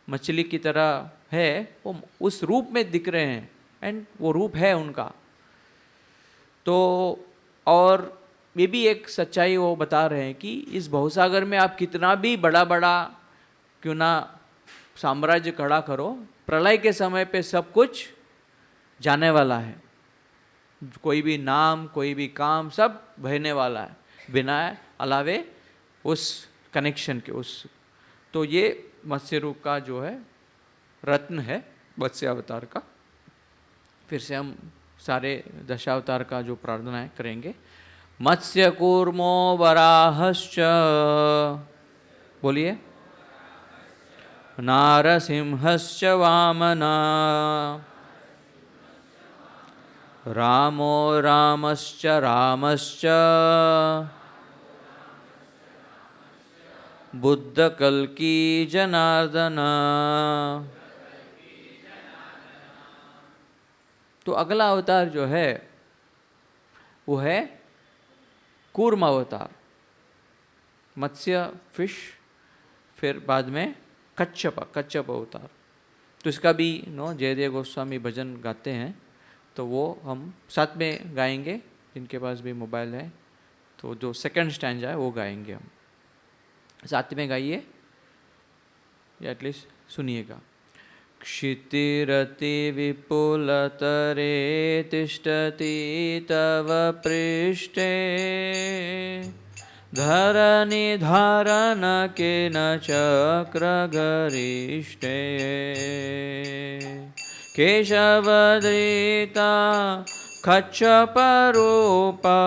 मछली की तरह है, वो उस रूप में दिख रहे हैं, एंड वो रूप है उनका। तो और ये भी एक सच्चाई वो बता रहे हैं कि इस भवसागर में आप कितना भी बड़ा बड़ा क्यों ना साम्राज्य खड़ा करो, प्रलय के समय पे सब कुछ जाने वाला है। कोई भी नाम, कोई भी काम, सब बहने वाला है बिना अलावे उस कनेक्शन के। तो ये मत्स्य रूप का जो है रत्न है मत्स्य अवतार का। फिर से हम सारे दशावतार का जो प्रार्थना है करेंगे। मत्स्य कूर्मो वराहश्च, बोलिए, नारसिंहश्च वामना, रामो रामश्च रामश्च, बुद्धकल्की जनार्दन। तो अगला अवतार जो है वो है कूर्म अवतार, मत्स्य फिश, फिर बाद में कच्छप अवतार। तो इसका भी जयदेव गोस्वामी भजन गाते हैं, तो वो हम साथ में गाएंगे। जिनके पास भी मोबाइल है तो जो सेकंड स्टैंजा है वो गाएंगे हम। साथ में गाइए या एटलीस्ट सुनिएगा। क्षितिरति विपुलतरे तिष्ठति तव पृष्ठे, धरणी धारण केन चक्रगरिष्ठे, केशवदृता कच्छपरूपा,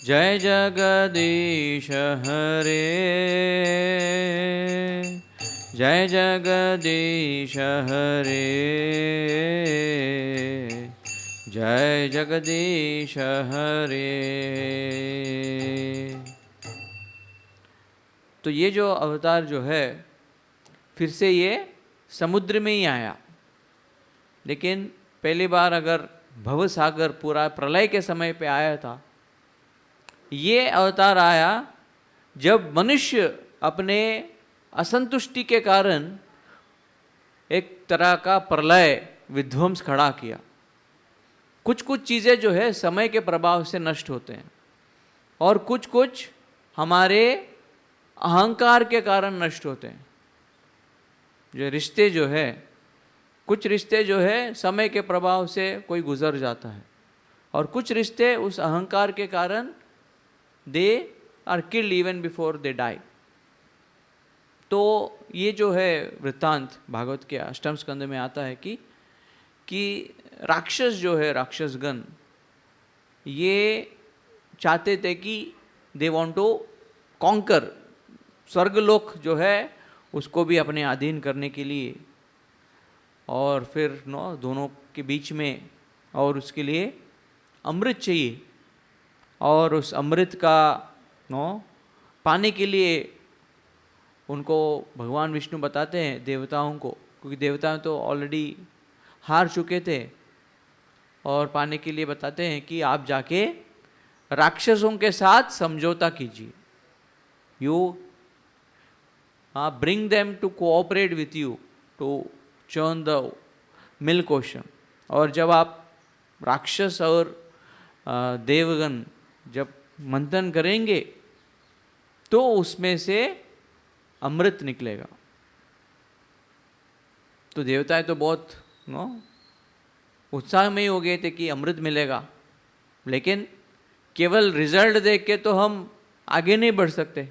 जय जगदीश हरे, जय जगदीश हरे, जय जगदीश हरे। तो ये जो अवतार जो है फिर से ये समुद्र में ही आया, लेकिन पहली बार अगर भवसागर पूरा प्रलय के समय पे आया था, ये अवतार आया जब मनुष्य अपने असंतुष्टि के कारण एक तरह का प्रलय विध्वंस खड़ा किया। कुछ कुछ चीज़ें जो है समय के प्रभाव से नष्ट होते हैं, और कुछ कुछ हमारे अहंकार के कारण नष्ट होते हैं। जो रिश्ते जो है, कुछ रिश्ते जो है समय के प्रभाव से कोई गुजर जाता है, और कुछ रिश्ते उस अहंकार के कारण they are killed even before they die. तो ये जो है वृत्तांत भागवत के अष्टम स्कंद में आता है कि राक्षस जो है, राक्षसगण, ये चाहते थे कि दे वांट टू कॉन्कर स्वर्गलोक जो है उसको भी अपने अधीन करने के लिए, और फिर दोनों के बीच में, और उसके लिए अमृत चाहिए, और उस अमृत का पाने के लिए उनको भगवान विष्णु बताते हैं देवताओं को, क्योंकि देवता तो ऑलरेडी हार चुके थे, और पाने के लिए बताते हैं कि आप जाके राक्षसों के साथ समझौता कीजिए, you bring them to cooperate with you to churn the milk ocean. और जब आप राक्षस और देवगण जब मंथन करेंगे तो उसमें से अमृत निकलेगा। तो देवताएं तो बहुत उत्साह में ही हो गए थे कि अमृत मिलेगा, लेकिन केवल रिजल्ट देख के तो हम आगे नहीं बढ़ सकते।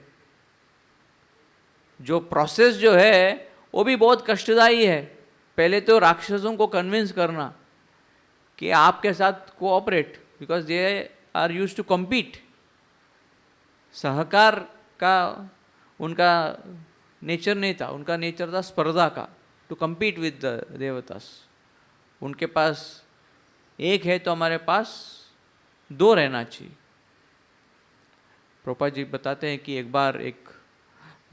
जो प्रोसेस जो है वो भी बहुत कष्टदायी है। पहले तो राक्षसों को कन्विंस करना कि आपके साथ cooperate, because they are use to compete. सहकार का उनका नेचर नहीं था, उनका नेचर था स्पर्धा का, टू कम्पीट विद द देवतास। उनके पास एक है तो हमारे पास दो रहना चाहिए। प्रभुपाद जी बताते हैं कि एक बार एक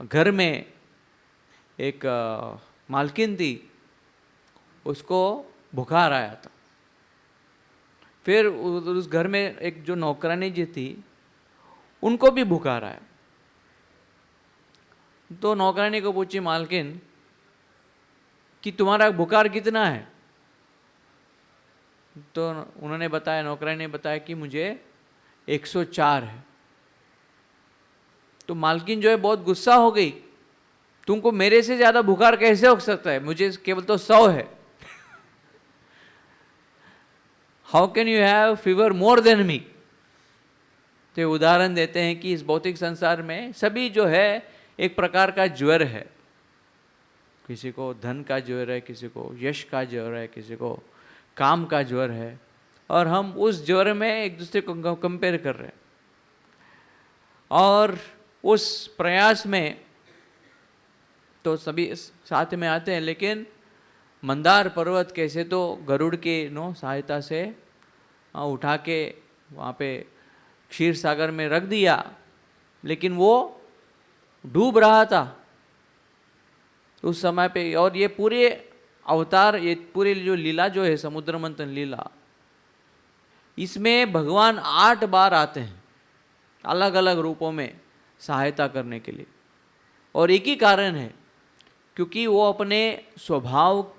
घर में एक मालकिन थी, उसको बुखार आया था। फिर उस घर में एक जो नौकरानी जी थी, उनको भी बुखार आया। तो नौकरानी को पूछी मालकिन कि तुम्हारा बुखार कितना है? तो उन्होंने बताया, नौकरानी ने बताया कि मुझे 104 है। तो मालकिन जो है बहुत गुस्सा हो गई, तुमको मेरे से ज्यादा बुखार कैसे हो सकता है, मुझे केवल तो 100 है। How can you have fever more than me? तो उदाहरण देते हैं कि इस भौतिक संसार में सभी जो है एक प्रकार का ज्वर है। किसी को धन का ज्वर है, किसी को यश का ज्वर है, किसी को काम का ज्वर है, और हम उस ज्वर में एक दूसरे को कंपेयर कर रहे हैं। और उस प्रयास में तो सभी साथ में आते हैं, लेकिन मंदार पर्वत कैसे तो गरुड़ के सहायता से उठा के वहाँ पे क्षीर सागर में रख दिया, लेकिन वो डूब रहा था उस समय पे। और ये पूरे अवतार, ये पूरी जो लीला जो है समुद्र मंथन लीला, इसमें भगवान 8 बार आते हैं अलग अलग रूपों में सहायता करने के लिए। और एक ही कारण है, क्योंकि वो अपने स्वभाव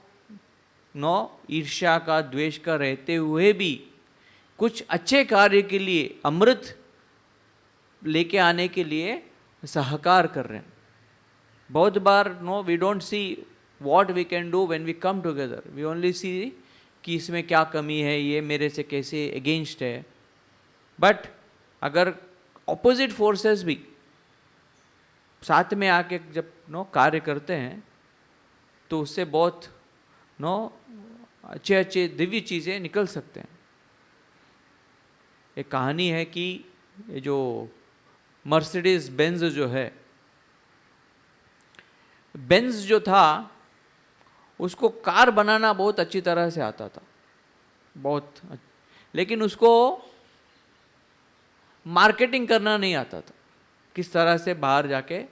ईर्ष्या का, द्वेष का रहते हुए भी कुछ अच्छे कार्य के लिए, अमृत लेके आने के लिए सहकार कर रहे हैं। बहुत बार we don't see what we can do when we come together, we only see कि इसमें क्या कमी है, ये मेरे से कैसे अगेंस्ट है। बट अगर ऑपोजिट फोर्सेस भी साथ में आके जब कार्य करते हैं तो उससे बहुत अच्छे अच्छे दिव्य चीज़ें निकल सकते हैं। एक कहानी है कि ये जो मर्सिडीज बेंज जो है, बेंज जो था उसको कार बनाना बहुत अच्छी तरह से आता था, बहुत, लेकिन उसको मार्केटिंग करना नहीं आता था, किस तरह से बाहर जाके।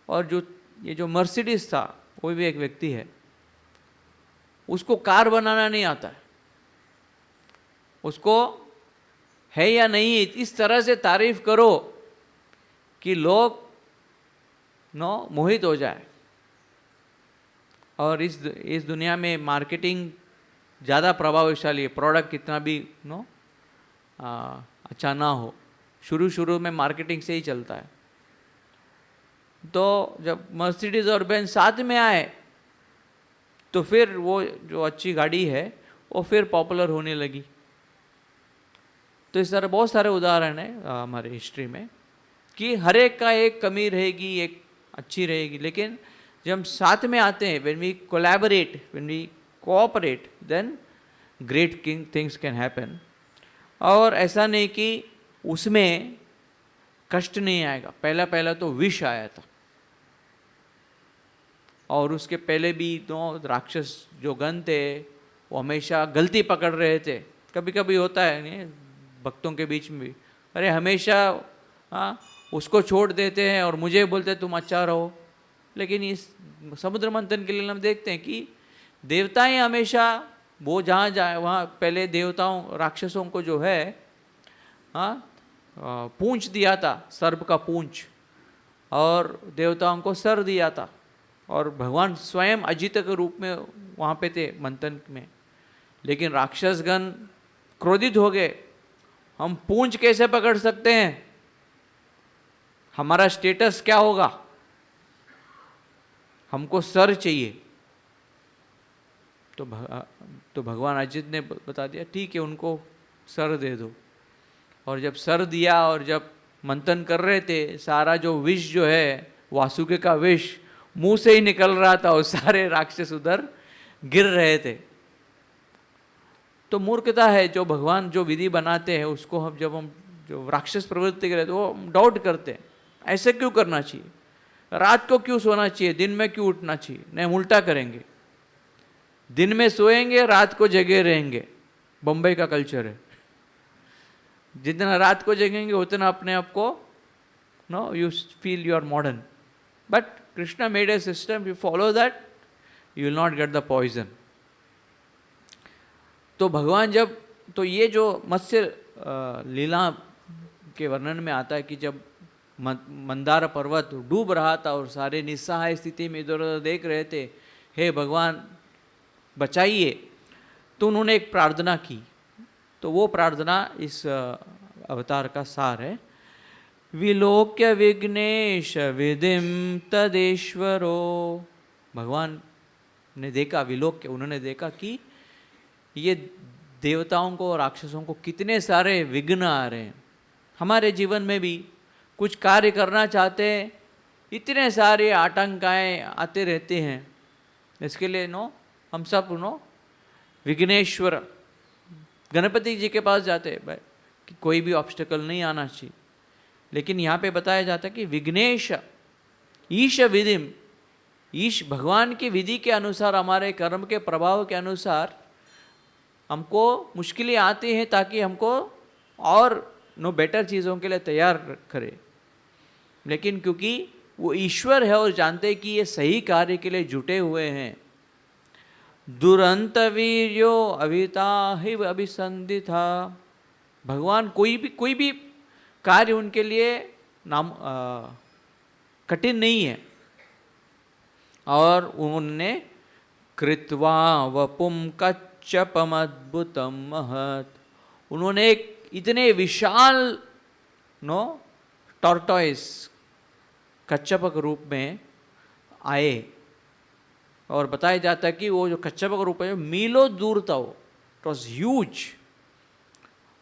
और जो ये जो मर्सिडीज था, वो भी एक व्यक्ति है, उसको कार बनाना नहीं आता है। उसको है या नहीं इस तरह से तारीफ करो कि लोग मोहित हो जाए। और इस दुनिया में मार्केटिंग ज़्यादा प्रभावशाली है, प्रोडक्ट कितना भी अच्छा ना हो, शुरू में मार्केटिंग से ही चलता है। तो जब मर्सिडीज और बेंज साथ में आए तो फिर वो जो अच्छी गाड़ी है वो फिर पॉपुलर होने लगी। तो इस तरह बहुत सारे उदाहरण हैं हमारे हिस्ट्री में कि हर एक का एक कमी रहेगी, एक अच्छी रहेगी, लेकिन जब हम साथ में आते हैं, when we collaborate, when we cooperate, then great things can happen। और ऐसा नहीं कि उसमें कष्ट नहीं आएगा। पहला तो विष आया था, और उसके पहले भी तो राक्षस जो गण थे वो हमेशा गलती पकड़ रहे थे। कभी कभी होता है नहीं भक्तों के बीच में भी, अरे हमेशा उसको छोड़ देते हैं और मुझे बोलते तुम अच्छा रहो। लेकिन इस समुद्र मंथन के लिए हम देखते हैं कि देवताएं हमेशा वो जहाँ जाए वहाँ पहले देवताओं राक्षसों को जो है पूंछ दिया था, सर्प का पूंछ, और देवताओं को सर दिया था। और भगवान स्वयं अजित के रूप में वहाँ पे थे मंथन में। लेकिन राक्षसगण क्रोधित हो गए, हम पूंछ कैसे पकड़ सकते हैं, हमारा स्टेटस क्या होगा, हमको सर चाहिए। तो भगवान अजित ने बता दिया ठीक है उनको सर दे दो। और जब सर दिया और जब मंथन कर रहे थे, सारा जो विष जो है वासुकी का विष मुंह से ही निकल रहा था और सारे राक्षस उधर गिर रहे थे। तो मूर्खता है, जो भगवान जो विधि बनाते हैं उसको हम जब हम जो राक्षस प्रवृत्ति करे तो वो डाउट करते हैं, ऐसे क्यों करना चाहिए, रात को क्यों सोना चाहिए, दिन में क्यों उठना चाहिए, नहीं उल्टा करेंगे, दिन में सोएंगे रात को जगे रहेंगे। बम्बई का कल्चर है, जितना रात को जगेंगे उतना अपने आप को know you feel you are modern. But Krishna made a system, you follow that you will not get the poison. तो भगवान जब, तो ये जो मत्स्य लीला के वर्णन में आता है कि जब मंदार पर्वत डूब रहा था और सारे निस्सहाय स्थिति में इधर उधर देख रहे थे, हे भगवान बचाइए, तो उन्होंने एक प्रार्थना की। तो वो प्रार्थना इस अवतार का सार है। विलोक्य विघ्नेश विधिम तदेश्वरो, भगवान ने देखा, विलोक्य उन्होंने देखा कि ये देवताओं को और राक्षसों को कितने सारे विघ्न आ रहे हैं। हमारे जीवन में भी कुछ कार्य करना चाहते हैं, इतने सारे आतंकाएँ आते रहते हैं। इसके लिए हम सब विघ्नेश्वर गणपति जी के पास जाते हैं कि कोई भी ऑब्स्टेकल नहीं आना चाहिए। लेकिन यहाँ पे बताया जाता है कि विघ्नेश ईश विधिम, ईश भगवान की विधि के अनुसार, हमारे कर्म के प्रभाव के अनुसार हमको मुश्किलें आती हैं ताकि हमको और बेटर चीज़ों के लिए तैयार करे। लेकिन क्योंकि वो ईश्वर है और जानते हैं कि ये सही कार्य के लिए जुटे हुए हैं। दुरंत वीर्यो अभिता ही अभिसंधिता, भगवान कोई भी कार्य उनके लिए कठिन नहीं है। और उन्होंने कृत्वा वपुम कच्छपम अद्भुतम महत, उन्होंने एक इतने विशाल टॉर्टॉइस कच्छप के रूप में आए। और बताया जाता है कि वो जो कच्छप का रूप है मीलों दूर था, वो इट वॉज ह्यूज।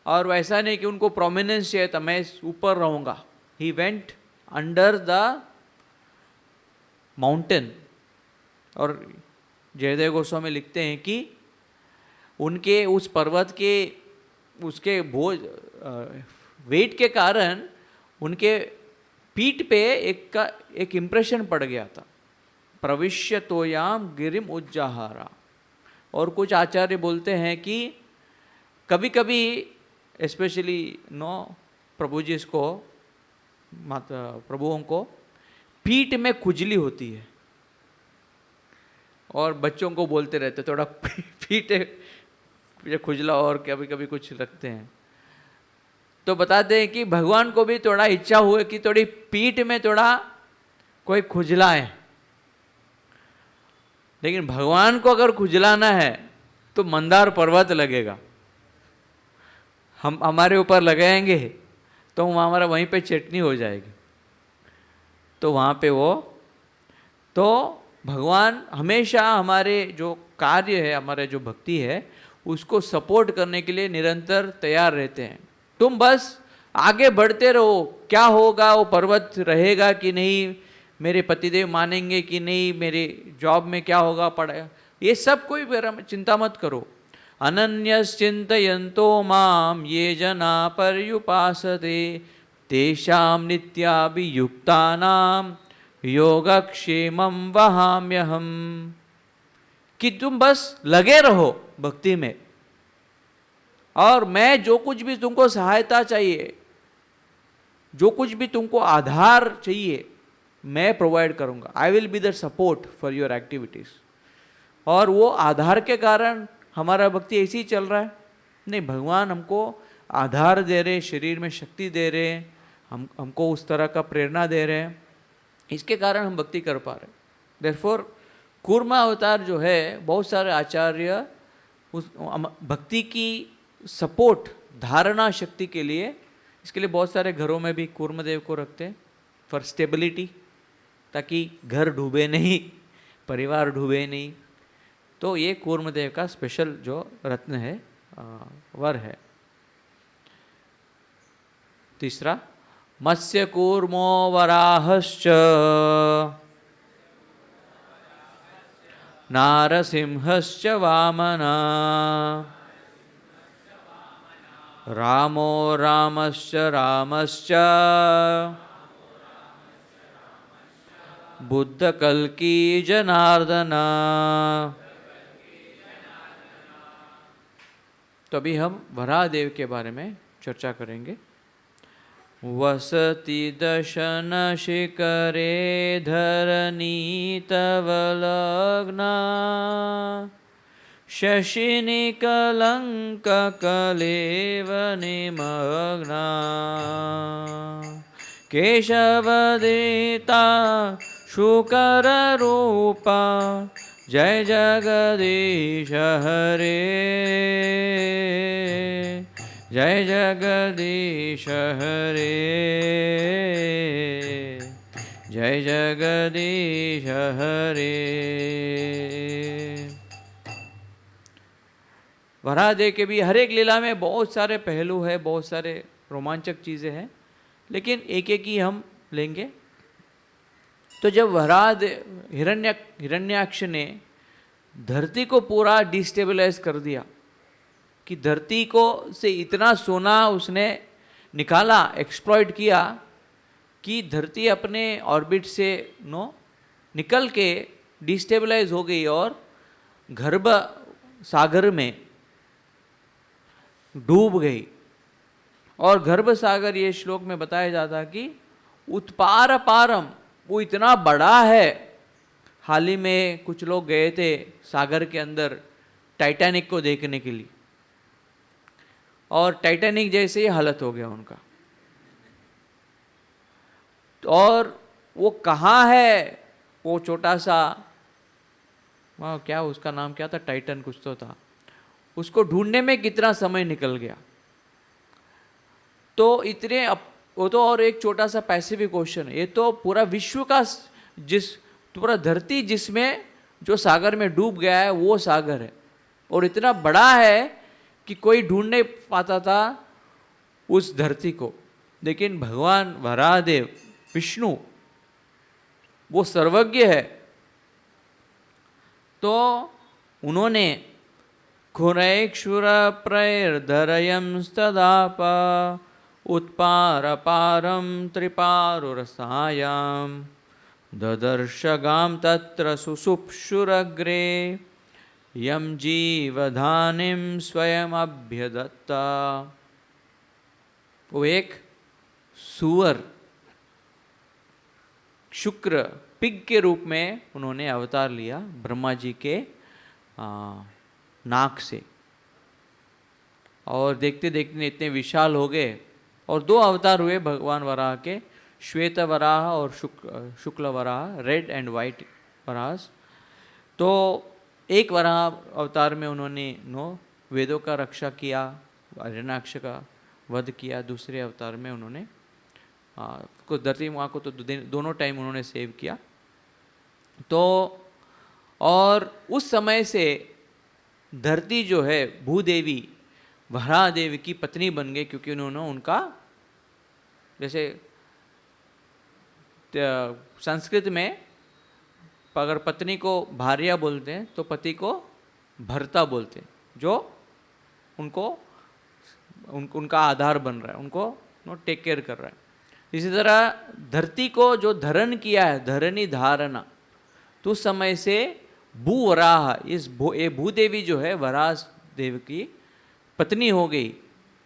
और वैसा नहीं कि उनको प्रोमिनेंस चाहिए था, मैं ऊपर रहूँगा। He went under the mountain. और जयदेव गोस्वामी लिखते हैं कि उनके उस पर्वत के उसके बोझ वेट के कारण उनके पीठ पे एक इम्प्रेशन पड़ गया था, प्रविश्य तोयाम गिरिम उज्जाहारा। और कुछ आचार्य बोलते हैं कि कभी कभी स्पेशली प्रभु जी को, माता प्रभुओं को पीठ में खुजली होती है और बच्चों को बोलते रहते थोड़ा पीठ खुजला, और कभी कभी कुछ रखते हैं। तो बताते हैं कि भगवान को भी थोड़ा इच्छा हुए कि थोड़ी पीठ में थोड़ा कोई खुजला है। लेकिन भगवान को अगर खुजलाना है तो मंदार पर्वत लगेगा, हम हमारे ऊपर लगाएंगे तो हमारा वहीं पे चटनी हो जाएगी। तो वहाँ पे वो, तो भगवान हमेशा हमारे जो कार्य है, हमारे जो भक्ति है, उसको सपोर्ट करने के लिए निरंतर तैयार रहते हैं। तुम बस आगे बढ़ते रहो, क्या होगा, वो पर्वत रहेगा कि नहीं, मेरे पतिदेव मानेंगे कि नहीं, मेरे जॉब में क्या होगा, पढ़ाया, ये सब कोई चिंता मत करो। अनन्यश्चिन्तयन्तो माम ये जना पर्युपासते तेषां नित्याभियुक्तानां योगक्षेमं वहाम्यहम्। कि तुम बस लगे रहो भक्ति में, और मैं जो कुछ भी तुमको सहायता चाहिए, जो कुछ भी तुमको आधार चाहिए, मैं प्रोवाइड करूंगा। I will be the support for your activities. और वो आधार के कारण हमारा भक्ति ऐसे ही चल रहा है? नहीं, भगवान हमको आधार दे रहे, शरीर में शक्ति दे रहे हैं, हमको उस तरह का प्रेरणा दे रहे हैं, इसके कारण हम भक्ति कर पा रहे हैं। देयरफॉर कूर्मा अवतार जो है, बहुत सारे आचार्य उस भक्ति की सपोर्ट, धारणा शक्ति के लिए, इसके लिए बहुत सारे घरों में भी कूर्मदेव को रखते हैं फॉर स्टेबिलिटी, ताकि घर डूबे नहीं, परिवार डूबे नहीं। तो ये कूर्मदेव का स्पेशल जो रत्न है, वर है। तीसरा, मत्स्यकूर्मो वराहश्च नारसिंहश्च वामना रामो रामश्च रामश्च बुद्धकल्की जनार्दन। तो अभी हम वराहदेव के बारे में चर्चा करेंगे। वसति दशन शिखरे धरणी तव लग्ना शशिनि कलंक कलेव निमग्ना केशवदेता शुकर रूपा जय जगदीश हरे जय जगदीश हरे जय जगदीश हरे। वराहदेव के भी हर एक लीला में बहुत सारे पहलू है, बहुत सारे रोमांचक चीज़ें हैं, लेकिन एक एक ही हम लेंगे। तो जब वराहदेव हिरण्याक्ष ने धरती को पूरा डिस्टेबलाइज कर दिया कि धरती को से इतना सोना उसने निकाला, एक्सप्लॉइट किया कि धरती अपने ऑर्बिट से निकल के डिस्टेबलाइज हो गई और गर्भ सागर में डूब गई। और गर्भ सागर ये श्लोक में बताया जाता कि उत्पार पारम, वो इतना बड़ा है। हाल ही में कुछ लोग गए थे सागर के अंदर टाइटैनिक को देखने के लिए, और टाइटैनिक जैसे ही हालत हो गया उनका। और वो कहाँ है, वो छोटा सा, वहाँ क्या उसका नाम क्या था, टाइटन कुछ तो था, उसको ढूंढने में कितना समय निकल गया। तो इतने वो तो, और एक छोटा सा पैसिफिक ओशन, ये तो पूरा विश्व का पूरा धरती जिसमें जो सागर में डूब गया है वो सागर है, और इतना बड़ा है कि कोई ढूंढ नहीं पाता था उस धरती को। लेकिन भगवान वराहदेव विष्णु वो सर्वज्ञ है, तो उन्होंने खुरैक्षुर प्रैर्धरयं स्तदाप उत्पारपारं त्रिपारुरसायां ददर्शगां तत्र सुसुप्शुरग्रे यम जीवधानिम स्वयं अभ्यदत्ता। वो एक सुअर शुक्र पिग के रूप में उन्होंने अवतार लिया ब्रह्मा जी के नाक से, और देखते देखते इतने विशाल हो गए। और दो अवतार हुए भगवान वराह के, श्वेत वराह और शुक्ल वराह, रेड एंड वाइट वराह। तो एक वराह अवतार में उन्होंने वेदों का रक्षा किया, हिरण्याक्ष का वध किया। दूसरे अवतार में उन्होंने को धरती माँ को तो दोनों टाइम उन्होंने सेव किया। तो और उस समय से धरती जो है भूदेवी वराहदेव की पत्नी बन गई, क्योंकि उन्होंने उनका, जैसे संस्कृत में अगर पत्नी को भार्या बोलते हैं तो पति को भर्ता बोलते हैं, जो उनका आधार बन रहा है, उनको टेक केयर कर रहा है। इसी तरह धरती को जो धरण किया है, धरणी धारणा, तो उस समय से भूवराह, ये भूदेवी जो है वराह देव की पत्नी हो गई।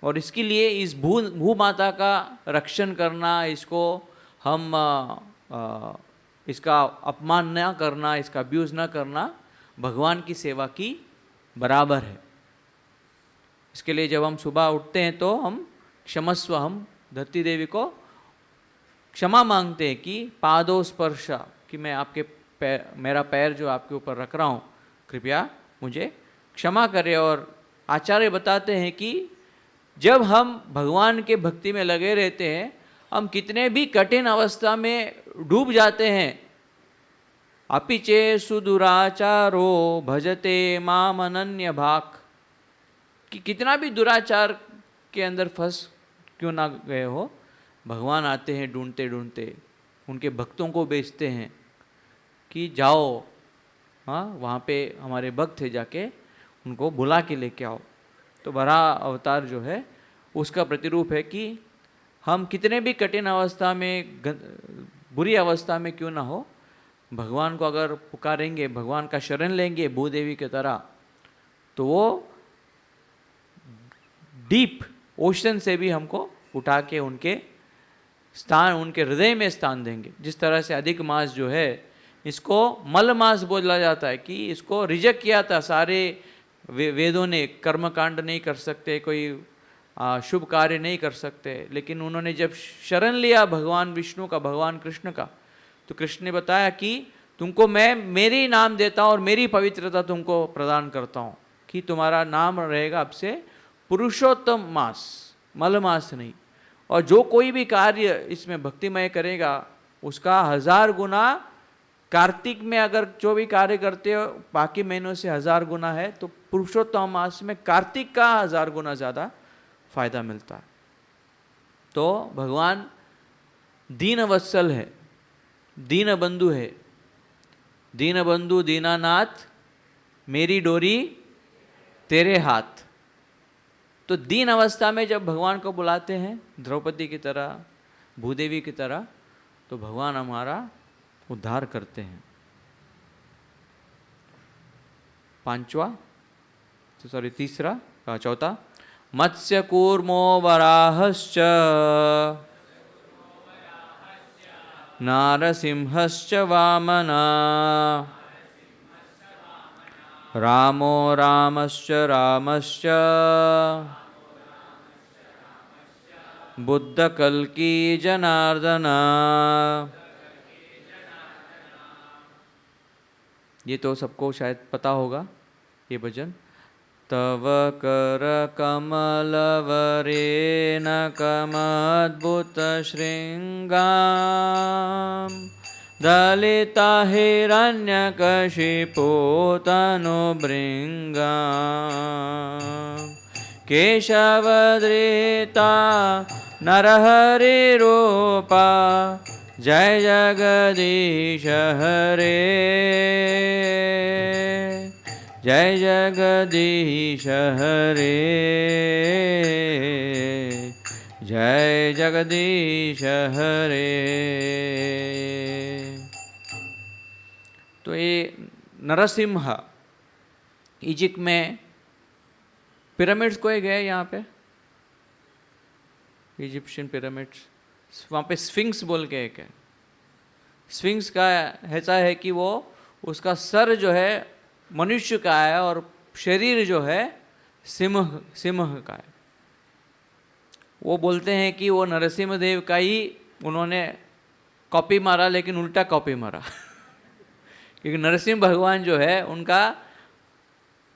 और इसके लिए इस भू माता का रक्षण करना, इसको हम इसका अपमान न करना, इसका अब्यूज़ न करना भगवान की सेवा की बराबर है। इसके लिए जब हम सुबह उठते हैं तो हम क्षमस्व, हम धरती देवी को क्षमा मांगते हैं कि पादो स्पर्श, कि मैं आपके मेरा पैर जो आपके ऊपर रख रहा हूँ, कृपया मुझे क्षमा करें। और आचार्य बताते हैं कि जब हम भगवान के भक्ति में लगे रहते हैं, हम कितने भी कठिन अवस्था में डूब जाते हैं। अपिचे सुदुराचारो भजते माम अनन्य भाक, कि कितना भी दुराचार के अंदर फंस क्यों ना गए हो, भगवान आते हैं ढूंढते ढूंढते, उनके भक्तों को भेजते हैं कि जाओ, हाँ वहाँ पे हमारे भक्त है, जाके उनको बुला के लेके आओ। तो वराह अवतार जो है उसका प्रतिरूप है कि हम कितने भी कठिन अवस्था में, बुरी अवस्था में क्यों ना हो, भगवान को अगर पुकारेंगे, भगवान का शरण लेंगे भूदेवी की तरह, तो वो डीप ओशन से भी हमको उठा के उनके स्थान, उनके हृदय में स्थान देंगे। जिस तरह से अधिक मास जो है इसको मल मास बोला जाता है कि इसको रिजेक्ट किया था सारे वेदों ने, कर्मकांड नहीं कर सकते, कोई शुभ कार्य नहीं कर सकते, लेकिन उन्होंने जब शरण लिया भगवान विष्णु का, भगवान कृष्ण का, तो कृष्ण ने बताया कि तुमको मैं मेरी नाम देता हूँ और मेरी पवित्रता तुमको प्रदान करता हूँ कि तुम्हारा नाम रहेगा अब से पुरुषोत्तम मास, मल मास नहीं। और जो कोई भी कार्य इसमें भक्तिमय करेगा उसका 1000 गुना, कार्तिक में अगर जो भी कार्य करते हो बाकी महीनों से 1000 गुना है, तो पुरुषोत्तम मास में कार्तिक का 1000 गुना ज़्यादा फायदा मिलता है। तो भगवान दीन वत्सल है, दीन बंधु है, दीन बंधु दीनानाथ मेरी डोरी तेरे हाथ। तो दीन अवस्था में जब भगवान को बुलाते हैं द्रौपदी की तरह, भूदेवी की तरह, तो भगवान हमारा उद्धार करते हैं। चौथा, मत्स्य कूर्मो वराहश्च नारसिंहश्च वामना रामो रामश्च रामश्च बुद्ध कल्की जनार्दना। ये तो सबको शायद पता होगा ये भजन। तव कर कमल वरेण कमद्भुत श्रृंगाम दलिता हिरण्यकशिपो तनुभृंगाम केशवधृता नरहरिरूपा जय जगदीश हरे, जय जगदीश हरे, जय जगदीश हरे। तो ये नरसिंह इजिप्ट में पिरामिड्स कोई गए यहाँ पे, इजिप्शियन पिरामिड्स, वहाँ पे स्फिंक्स बोल के एक है। स्फिंक्स का ऐसा है कि वो, उसका सर जो है मनुष्य का है और शरीर जो है सिंह का है। वो बोलते हैं कि वो नरसिंह देव का ही उन्होंने कॉपी मारा, लेकिन उल्टा कॉपी मारा क्योंकि नरसिंह भगवान जो है उनका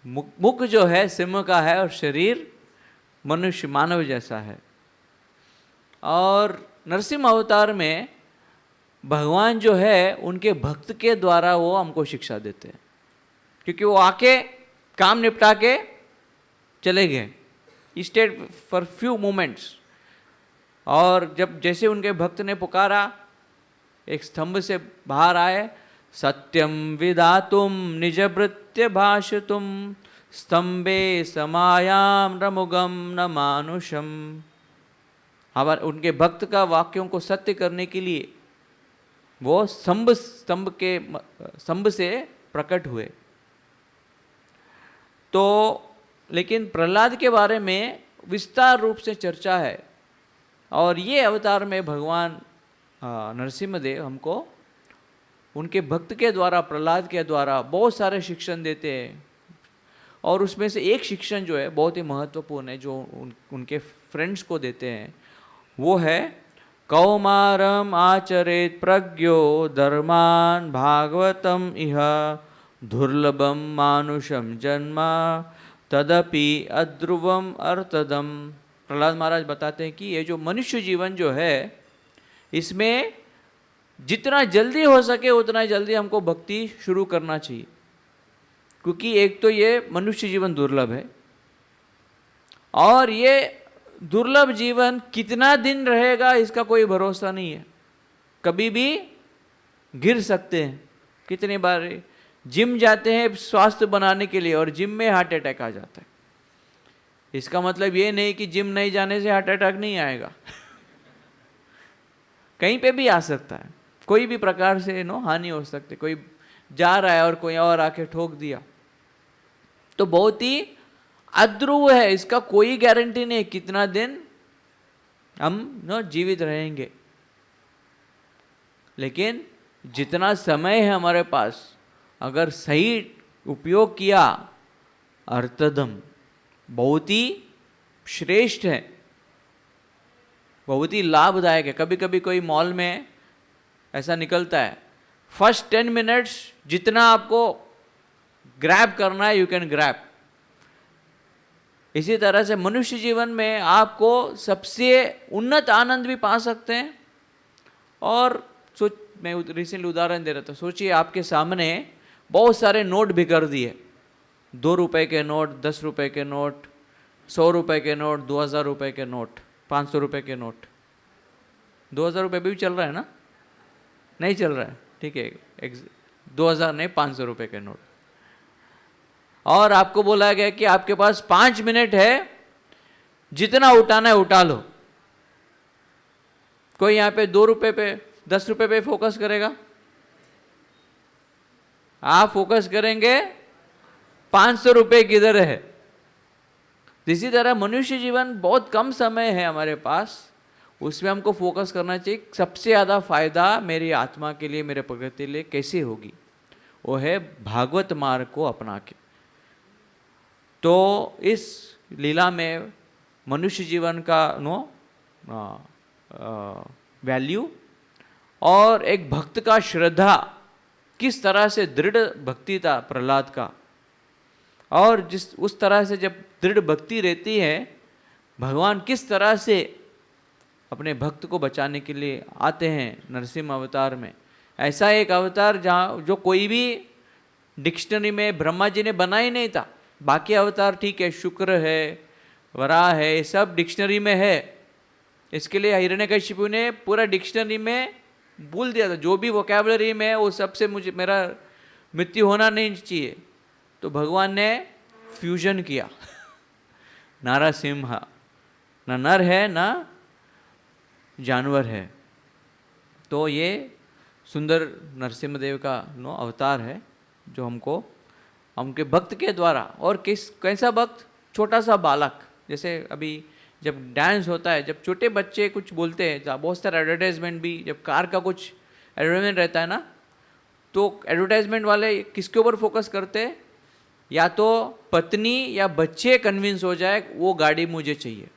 मुख जो है सिंह का है और शरीर मनुष्य मानव जैसा है। और नरसिंह अवतार में भगवान जो है उनके भक्त के द्वारा वो हमको शिक्षा देते हैं, क्योंकि वो आके काम निपटा के चले गए, स्टेड फॉर फ्यू मोमेंट्स। और जब जैसे उनके भक्त ने पुकारा, एक स्तंभ से बाहर आए, सत्यम विधातुम निजभृत्य भाषितुम स्तंभे समायाम रमुगम न मानुषम। हमारे उनके भक्त का वाक्यों को सत्य करने के लिए वो स्तंभ से प्रकट हुए। तो लेकिन प्रहलाद के बारे में विस्तार रूप से चर्चा है, और ये अवतार में भगवान नरसिंहदेव हमको उनके भक्त के द्वारा, प्रहलाद के द्वारा बहुत सारे शिक्षण देते हैं। और उसमें से एक शिक्षण जो है बहुत ही महत्वपूर्ण है, जो उनके फ्रेंड्स को देते हैं, वो है कौमारम आचरेत प्रज्ञो धर्मान भागवतम इह दुर्लभम मानुषम जन्मा तदपि अध्रुवम अर्थदम। प्रहलाद महाराज बताते हैं कि ये जो मनुष्य जीवन जो है, इसमें जितना जल्दी हो सके उतना जल्दी हमको भक्ति शुरू करना चाहिए, क्योंकि एक तो ये मनुष्य जीवन दुर्लभ है और ये दुर्लभ जीवन कितना दिन रहेगा इसका कोई भरोसा नहीं है, कभी भी गिर सकते हैं। कितनी बार जिम जाते हैं स्वास्थ्य बनाने के लिए और जिम में हार्ट अटैक आ जाता है। इसका मतलब ये नहीं कि जिम नहीं जाने से हार्ट अटैक नहीं आएगा कहीं पे भी आ सकता है, कोई भी प्रकार से हानि हो सकती है। कोई जा रहा है और कोई और आके ठोक दिया तो बहुत ही अध्रुव है, इसका कोई गारंटी नहीं कितना दिन हम जीवित रहेंगे। लेकिन जितना समय है हमारे पास, अगर सही उपयोग किया, अर्थदम बहुत ही श्रेष्ठ है, बहुत ही लाभदायक है। कभी कभी कोई मॉल में ऐसा निकलता है, फर्स्ट 10 मिनट्स जितना आपको ग्रैब करना है यू कैन ग्रैब। इसी तरह से मनुष्य जीवन में आपको सबसे उन्नत आनंद भी पा सकते हैं। और मैं रिसेंटली उदाहरण दे रहा था, सोचिए आपके सामने बहुत सारे नोट बिखर दिए, 2 रुपए के नोट, 10 रुपए के नोट, 100 रुपए के नोट, 2000 रुपए के नोट, 500 रुपए के नोट। 2000 रुपये भी चल रहा है ना? नहीं चल रहा है, ठीक है, 2000 नहीं 500 रुपए के नोट। और आपको बोला गया कि आपके पास 5 मिनट है, जितना उठाना है उठा लो। कोई यहाँ पे 2 रुपए पे 10 रुपए पे फोकस करेगा? आप फोकस करेंगे 500 रुपए किधर है। इसी तरह मनुष्य जीवन बहुत कम समय है हमारे पास, उसमें हमको फोकस करना चाहिए। सबसे ज़्यादा फायदा मेरी आत्मा के लिए, मेरे प्रगति के लिए कैसे होगी, वो है भागवत मार्ग को अपना के। तो इस लीला में मनुष्य जीवन का वैल्यू और एक भक्त का श्रद्धा, किस तरह से दृढ़ भक्ति था प्रहलाद का, और उस तरह से जब दृढ़ भक्ति रहती है, भगवान किस तरह से अपने भक्त को बचाने के लिए आते हैं नरसिंह अवतार में। ऐसा एक अवतार जो कोई भी डिक्शनरी में ब्रह्मा जी ने बना ही नहीं था। बाकी अवतार ठीक है, शुक्र है, वराह है, ये सब डिक्शनरी में है। इसके लिए हिरण्यकशिपु ने पूरा डिक्शनरी में बोल दिया था, जो भी वोकैबुलरी में है वो सबसे मेरा मृत्यु होना नहीं चाहिए। तो भगवान ने फ्यूजन किया नारासिंह, ना नर है ना जानवर है। तो ये सुंदर नरसिम्हदेव का अवतार है, जो हमको उनके भक्त के द्वारा, और कैसा भक्त, छोटा सा बालक। जैसे अभी जब डांस होता है, जब छोटे बच्चे कुछ बोलते हैं, बहुत सारे एडवर्टाइजमेंट भी, जब कार का कुछ एडवर्टाइजमेंट रहता है ना, तो एडवर्टाइजमेंट वाले किसके ऊपर फोकस करते हैं, या तो पत्नी या बच्चे कन्विंस हो जाए वो गाड़ी मुझे चाहिए,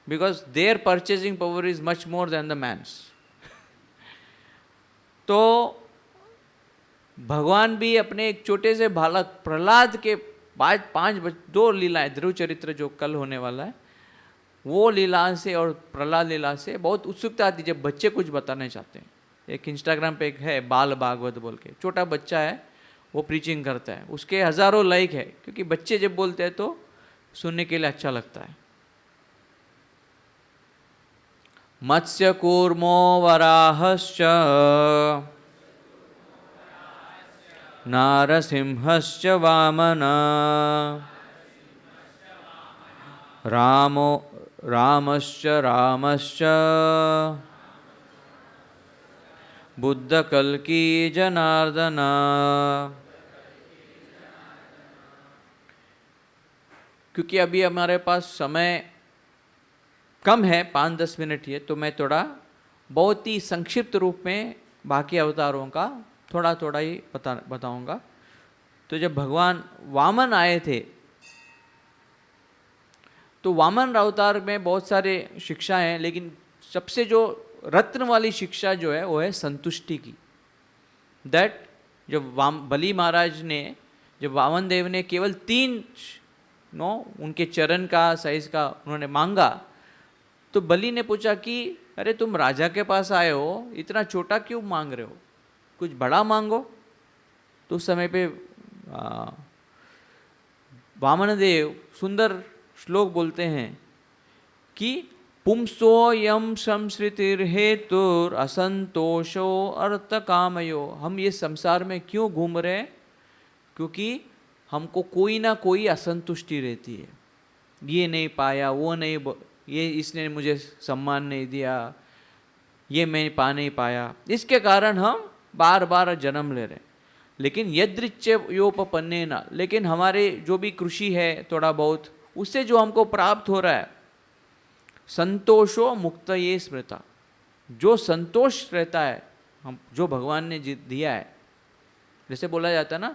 because their purchasing power is much more than the man's. तो भगवान भी अपने एक छोटे से बालक प्रहलाद के बाद 2 लीलाएं, ध्रुव चरित्र जो कल होने वाला है, वो लीला से और प्रहलाद लीला से बहुत उत्सुकता आती जब बच्चे कुछ बताने चाहते हैं। एक इंस्टाग्राम पे एक है बाल भागवत बोल के, छोटा बच्चा है, वो प्रीचिंग करता है, उसके हजारों लाइक है, क्योंकि बच्चे जब बोलते हैं तो सुनने के लिए अच्छा लगता है। मत्स्य कूर्मो वराहश्च नारसिंहश्च वामन रामश्च बुद्ध कल्की जनार्दन। क्योंकि अभी हमारे पास समय कम है, 5-10 मिनट ही है, तो मैं थोड़ा बहुत ही संक्षिप्त रूप में बाकी अवतारों का थोड़ा ही बताऊंगा। तो जब भगवान वामन आए थे, तो वामन अवतार में बहुत सारे शिक्षा हैं, लेकिन सबसे जो रत्न वाली शिक्षा जो है वो है संतुष्टि की। दैट जब बलि महाराज ने, जब वामन देव ने केवल 3 उनके चरण का साइज का उन्होंने मांगा, तो बलि ने पूछा कि अरे तुम राजा के पास आए हो, इतना छोटा क्यों मांग रहे हो, कुछ बड़ा मांगो। तो उस समय पे वामन देव सुंदर श्लोक बोलते हैं कि पुंसोयम संसृतिर्हेतुर असंतोषो अर्थ कामयो। हम ये संसार में क्यों घूम रहे हैं? क्योंकि हमको कोई ना कोई असंतुष्टि रहती है। ये नहीं पाया, वो नहीं, ये इसने मुझे सम्मान नहीं दिया, ये मैं पा नहीं पाया, इसके कारण हम बार बार जन्म ले रहे हैं। लेकिन यदृच्छयोपपन्ने न, लेकिन हमारे जो भी कृषि है थोड़ा बहुत, उससे जो हमको प्राप्त हो रहा है, संतोषो मुक्त ये स्मृता, जो संतोष रहता है हम जो भगवान ने दिया है। जैसे बोला जाता है ना,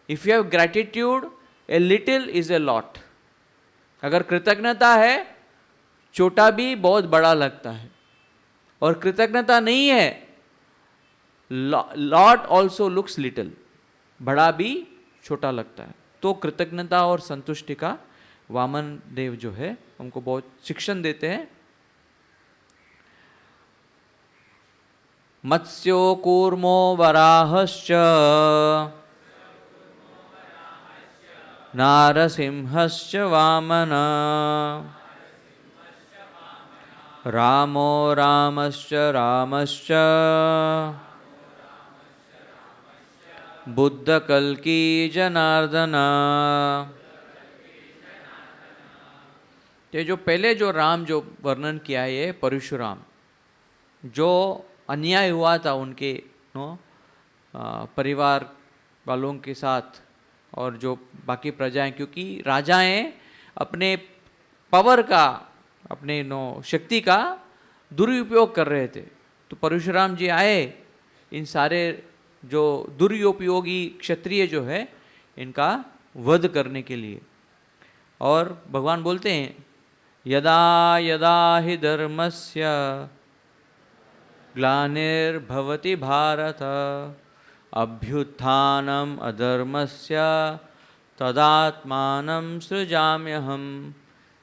if you have gratitude a little is a lot. अगर कृतज्ञता है, छोटा भी बहुत बड़ा लगता है, और कृतज्ञता नहीं है, लॉट ऑल्सो लुक्स लिटिल, बड़ा भी छोटा लगता है। तो कृतज्ञता और संतुष्टि का वामन देव जो है हमको बहुत शिक्षण देते हैं। मत्स्यो कूर्मो वराहश्च नारसिंहश्च वामन रामो रामश्च रामश्च बुद्ध कल्की जनार्दन। ये जो पहले जो राम जो वर्णन किया है, ये परशुराम, जो अन्याय हुआ था उनके परिवार वालों के साथ और जो बाकी प्रजाएं, क्योंकि राजाएं अपने पावर का, अपने शक्ति का दुरुपयोग कर रहे थे। तो परशुराम जी आए इन सारे जो दुरुपयोगी क्षत्रिय जो है इनका वध करने के लिए। और भगवान बोलते हैं, यदा यदा हि धर्मस्य ग्लानिर्भवति भारत अभ्युत्थानम अधर्मस्य तदात्मानं सृजाम्यहम्।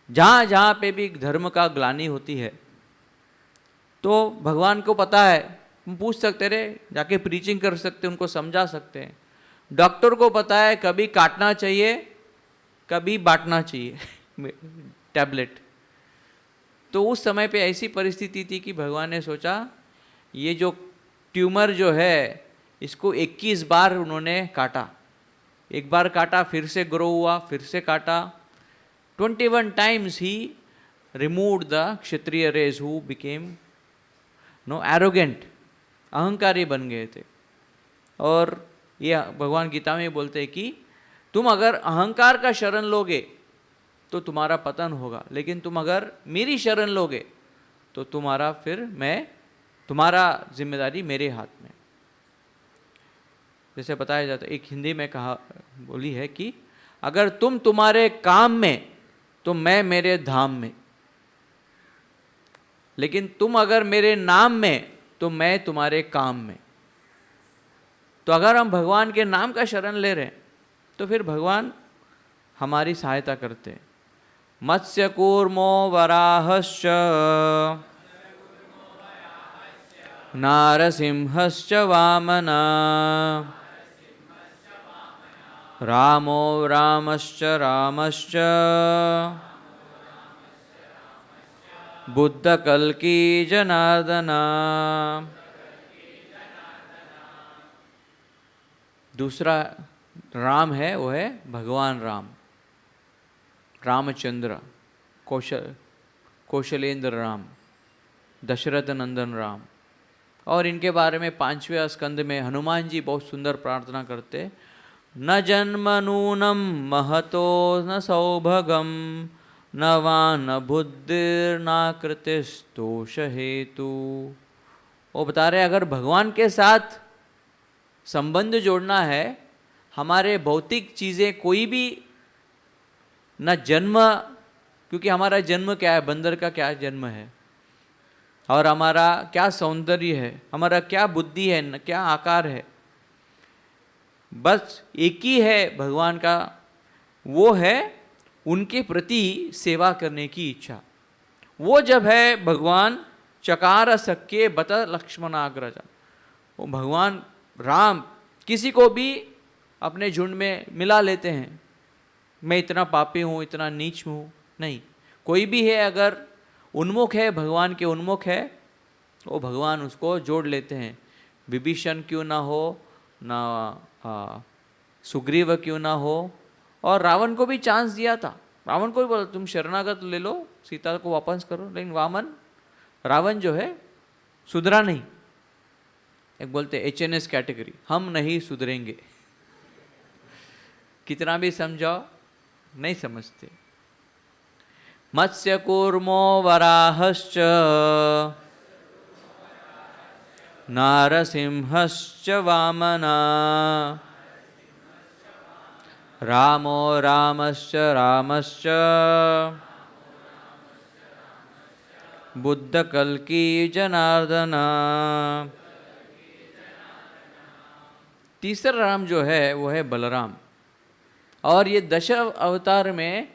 जहाँ जहाँ पे भी धर्म का ग्लानि होती है तो भगवान को पता है, हम पूछ सकते रहे, जाके प्रीचिंग कर सकते, उनको समझा सकते हैं। डॉक्टर को पता है कभी काटना चाहिए, कभी बांटना चाहिए टैबलेट। तो उस समय पे ऐसी परिस्थिति थी कि भगवान ने सोचा ये जो ट्यूमर जो है इसको 21 बार उन्होंने काटा। एक बार काटा, फिर से ग्रो हुआ, फिर से काटा। 21 times he removed the Kshatriya race who became arrogant, अहंकारी बन गए थे। और ये भगवान गीता में बोलते हैं कि तुम अगर अहंकार का शरण लोगे तो तुम्हारा पतन होगा, लेकिन तुम अगर मेरी शरण लोगे तो तुम्हारा जिम्मेदारी मेरे हाथ में। जैसे बताया जाता है, एक हिंदी में कहा बोली है कि अगर तुम तुम्हारे काम में तो मैं मेरे धाम में, लेकिन तुम अगर मेरे नाम में तो मैं तुम्हारे काम में। तो अगर हम भगवान के नाम का शरण ले रहे हैं तो फिर भगवान हमारी सहायता करते हैं। मत्स्य कूर्मो वराहश्च नारसिंहश्च वामन रामो रामश्च रामश्च बुद्ध कल्की जनार्दन। दूसरा राम है वो है भगवान राम, रामचंद्र, कौशलेंद्र राम, दशरथ नंदन राम। और इनके बारे में 5वें स्कंद में हनुमान जी बहुत सुंदर प्रार्थना करते, न जन्म नूनम महतो न सौभगम न वा न बुद्धिर्नाकृतिस्तोष हेतु। वो बता रहे अगर भगवान के साथ संबंध जोड़ना है, हमारे भौतिक चीज़ें कोई भी न जन्म, क्योंकि हमारा जन्म क्या है, बंदर का क्या जन्म है, और हमारा क्या सौंदर्य है, हमारा क्या बुद्धि है, न क्या आकार है, बस एक ही है भगवान का, वो है उनके प्रति सेवा करने की इच्छा। वो जब है भगवान चकार सख्ये बत लक्ष्मणाग्रजा, वो भगवान राम किसी को भी अपने झुंड में मिला लेते हैं। मैं इतना पापी हूँ, इतना नीच हूँ, नहीं, कोई भी है अगर उन्मुख है, भगवान के उन्मुख है, वो भगवान उसको जोड़ लेते हैं। विभीषण क्यों ना हो, ना सुग्रीव क्यों ना हो, और रावण को भी चांस दिया था। रावण को भी बोला तुम शरणागत ले लो, सीता को वापस करो, लेकिन रावण जो है सुधरा नहीं। एक बोलते HNS कैटेगरी, हम नहीं सुधरेंगे, कितना भी समझाओ नहीं समझते। मत्स्य कूर्मो वराहश्च नारसिंहश्च वामना रामो रामश्च रामश्च बुद्ध कल्की जनार्दन। तीसरा राम जो है वो है बलराम। और ये 10 अवतार में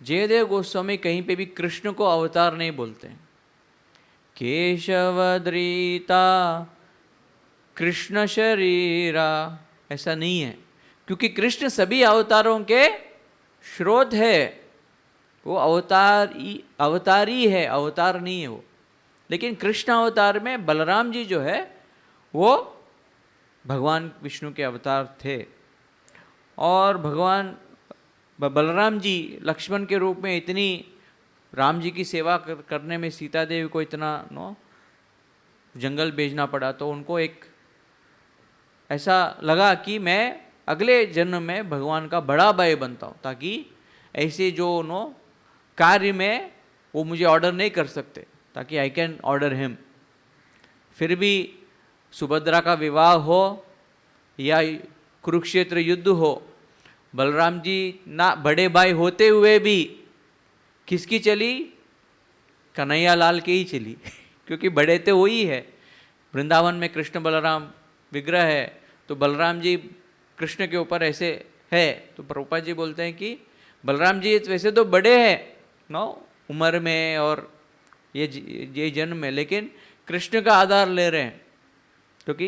जयदेव गोस्वामी कहीं पे भी कृष्ण को अवतार नहीं बोलते हैं। केशवद्रीता कृष्ण शरीरा, ऐसा नहीं है, क्योंकि कृष्ण सभी अवतारों के स्रोत है। वो अवतारी है, अवतार नहीं है वो। लेकिन कृष्ण अवतार में बलराम जी जो है वो भगवान विष्णु के अवतार थे। और भगवान बलराम जी लक्ष्मण के रूप में इतनी राम जी की सेवा करने में सीता देवी को इतना जंगल भेजना पड़ा, तो उनको एक ऐसा लगा कि मैं अगले जन्म में भगवान का बड़ा भाई बनता हूँ, ताकि ऐसे जो कार्य में वो मुझे ऑर्डर नहीं कर सकते, ताकि आई कैन ऑर्डर हिम। फिर भी सुभद्रा का विवाह हो या कुरुक्षेत्र युद्ध हो, बलराम जी ना बड़े भाई होते हुए भी किसकी चली? कन्हैया लाल की ही चली क्योंकि बड़े तो वही है। वृंदावन में कृष्ण बलराम विग्रह है, तो बलराम जी कृष्ण के ऊपर ऐसे है, तो प्रभुपाद जी बोलते हैं कि बलराम जी वैसे तो बड़े हैं उम्र में और ये जन्म में, लेकिन कृष्ण का आधार ले रहे हैं, क्योंकि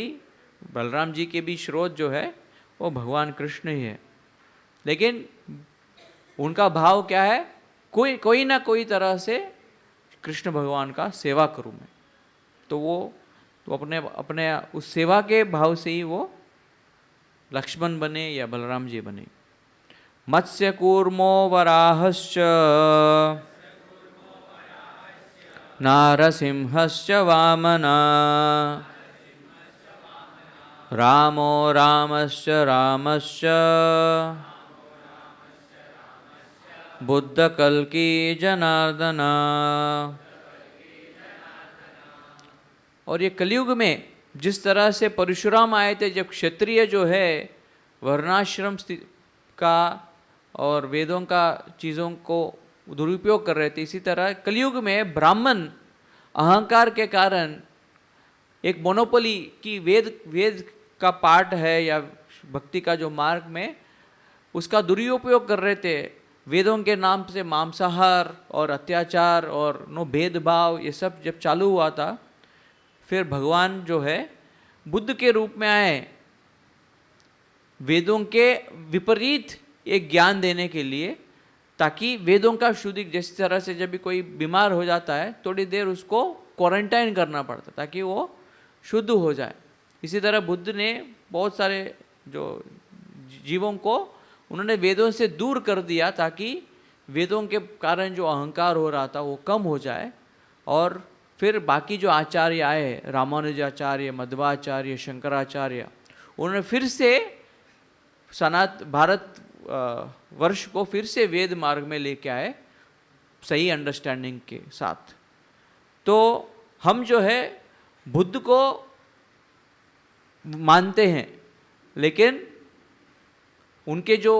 बलराम जी के भी स्रोत जो है वो भगवान कृष्ण ही है। लेकिन उनका भाव क्या है? कोई ना कोई तरह से कृष्ण भगवान का सेवा करूं मैं, तो वो तो अपने उस सेवा के भाव से ही वो लक्ष्मण बने या बलराम जी बने। मत्स्य कूर्मो वराहश्च नारसिंहश्च वामना रामो रामश्च रामश्च बुद्ध कल्की जनार्दन। और ये कलयुग में जिस तरह से परशुराम आए थे, जब क्षत्रिय जो है वर्णाश्रम का और वेदों का चीज़ों को दुरुपयोग कर रहे थे, इसी तरह कलयुग में ब्राह्मण अहंकार के कारण एक मोनोपोली की वेद का पाठ है या भक्ति का जो मार्ग में, उसका दुरुपयोग कर रहे थे। वेदों के नाम से मांसाहार और अत्याचार और भेदभाव ये सब जब चालू हुआ था, फिर भगवान जो है बुद्ध के रूप में आए वेदों के विपरीत एक ज्ञान देने के लिए, ताकि वेदों का शुद्धि, जिस तरह से जब भी कोई बीमार हो जाता है थोड़ी देर उसको क्वारंटाइन करना पड़ता ताकि वो शुद्ध हो जाए। इसी तरह बुद्ध ने बहुत सारे जो जीवों को उन्होंने वेदों से दूर कर दिया, ताकि वेदों के कारण जो अहंकार हो रहा था वो कम हो जाए। और फिर बाकी जो आचार्य आए, रामानुजाचार्य, मध्वाचार्य, शंकराचार्य, उन्होंने फिर से भारत वर्ष को फिर से वेद मार्ग में लेके आए सही अंडरस्टैंडिंग के साथ। तो हम जो है बुद्ध को मानते हैं, लेकिन उनके जो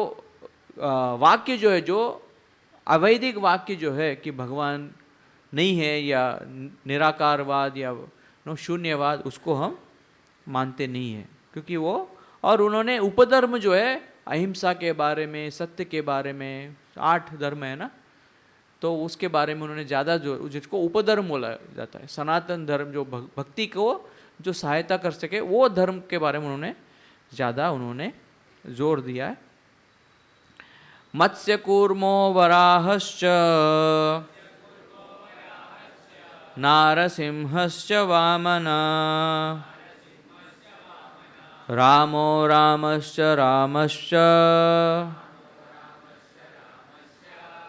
वाक्य जो है, जो अवैधिक वाक्य जो है कि भगवान नहीं है या निराकारवाद या शून्यवाद, उसको हम मानते नहीं हैं, क्योंकि वो और उन्होंने उपधर्म जो है अहिंसा के बारे में, सत्य के बारे में, 8 धर्म है ना, तो उसके बारे में उन्होंने ज़्यादा जोर, जिसको उपधर्म बोला जाता है, सनातन धर्म जो भक्ति को जो सहायता कर सके, वो धर्म के बारे में उन्होंने ज़्यादा जोर दिया है। मत्स्य कूर्मो वराहश्च नारसिंहश्च वामन रामो रामश्च रामश्च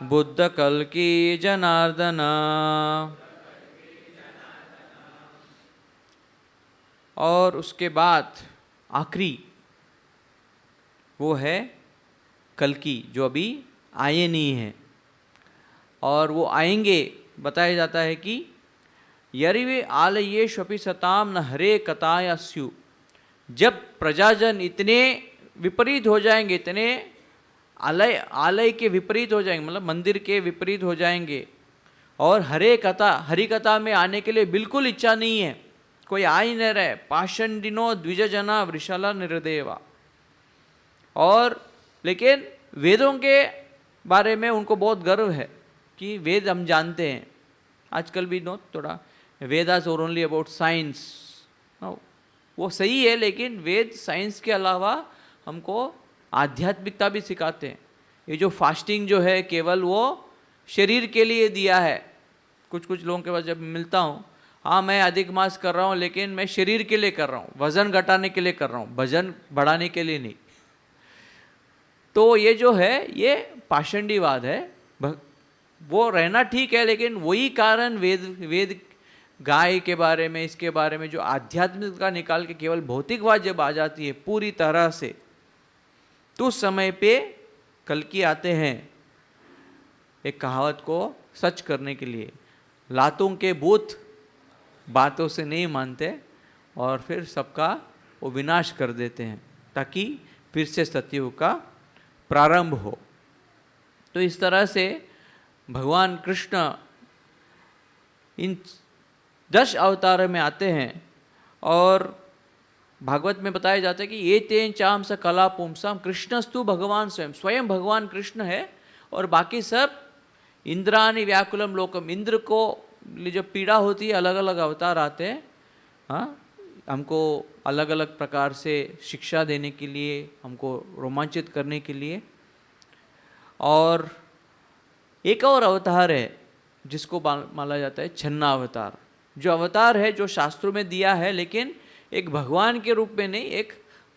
बुद्ध कल्की जनार्दन। और उसके बाद आखिरी वो है कल्की, जो अभी आए नहीं हैं और वो आएंगे। बताया जाता है कि यरिवे आलयेष्वपि सताम न हरे कथाया स्यु। जब प्रजाजन इतने विपरीत हो जाएंगे, इतने आलय के विपरीत हो जाएंगे, मतलब मंदिर के विपरीत हो जाएंगे, और हरि कथा में आने के लिए बिल्कुल इच्छा नहीं है, कोई आ ही नहीं रहे। पाषंडिनो द्विजना वृषला निर्देवा। और लेकिन वेदों के बारे में उनको बहुत गर्व है कि वेद हम जानते हैं। आजकल भी थोड़ा वेदास और ओनली अबाउट साइंस, वो सही है, लेकिन वेद साइंस के अलावा हमको आध्यात्मिकता भी सिखाते हैं। ये जो फास्टिंग जो है केवल वो शरीर के लिए दिया है। कुछ लोगों के पास जब मिलता हूँ, हाँ मैं अधिक मास कर रहा हूँ, लेकिन मैं शरीर के लिए कर रहा हूँ, वजन घटाने के लिए कर रहा हूँ, वजन बढ़ाने के लिए नहीं। तो ये जो है ये पाषंडीवाद है। वो रहना ठीक है, लेकिन वही कारण वेद गाय के बारे में, इसके बारे में जो आध्यात्मिकता निकाल के केवल भौतिकवाद जब आ जाती है पूरी तरह से, तो उस समय पे कल्कि आते हैं एक कहावत को सच करने के लिए। लातों के भूत बातों से नहीं मानते और फिर सबका वो विनाश कर देते हैं, ताकि फिर से सतयुग का प्रारंभ हो। तो इस तरह से भगवान कृष्ण इन 10 अवतार में आते हैं और भागवत में बताया जाता है कि ये तेन चाम स कला पुंसाम कृष्णस्तु भगवान स्वयं भगवान कृष्ण है, और बाकी सब इंद्रानि व्याकुलम लोकम। इंद्र को जो पीड़ा होती है, अलग अलग अवतार आते हैं, हाँ, हमको अलग अलग प्रकार से शिक्षा देने के लिए, हमको रोमांचित करने के लिए। और एक और अवतार है जिसको माना जाता है छन्ना अवतार, जो अवतार है जो शास्त्रों में दिया है, लेकिन एक भगवान के रूप में नहीं, एक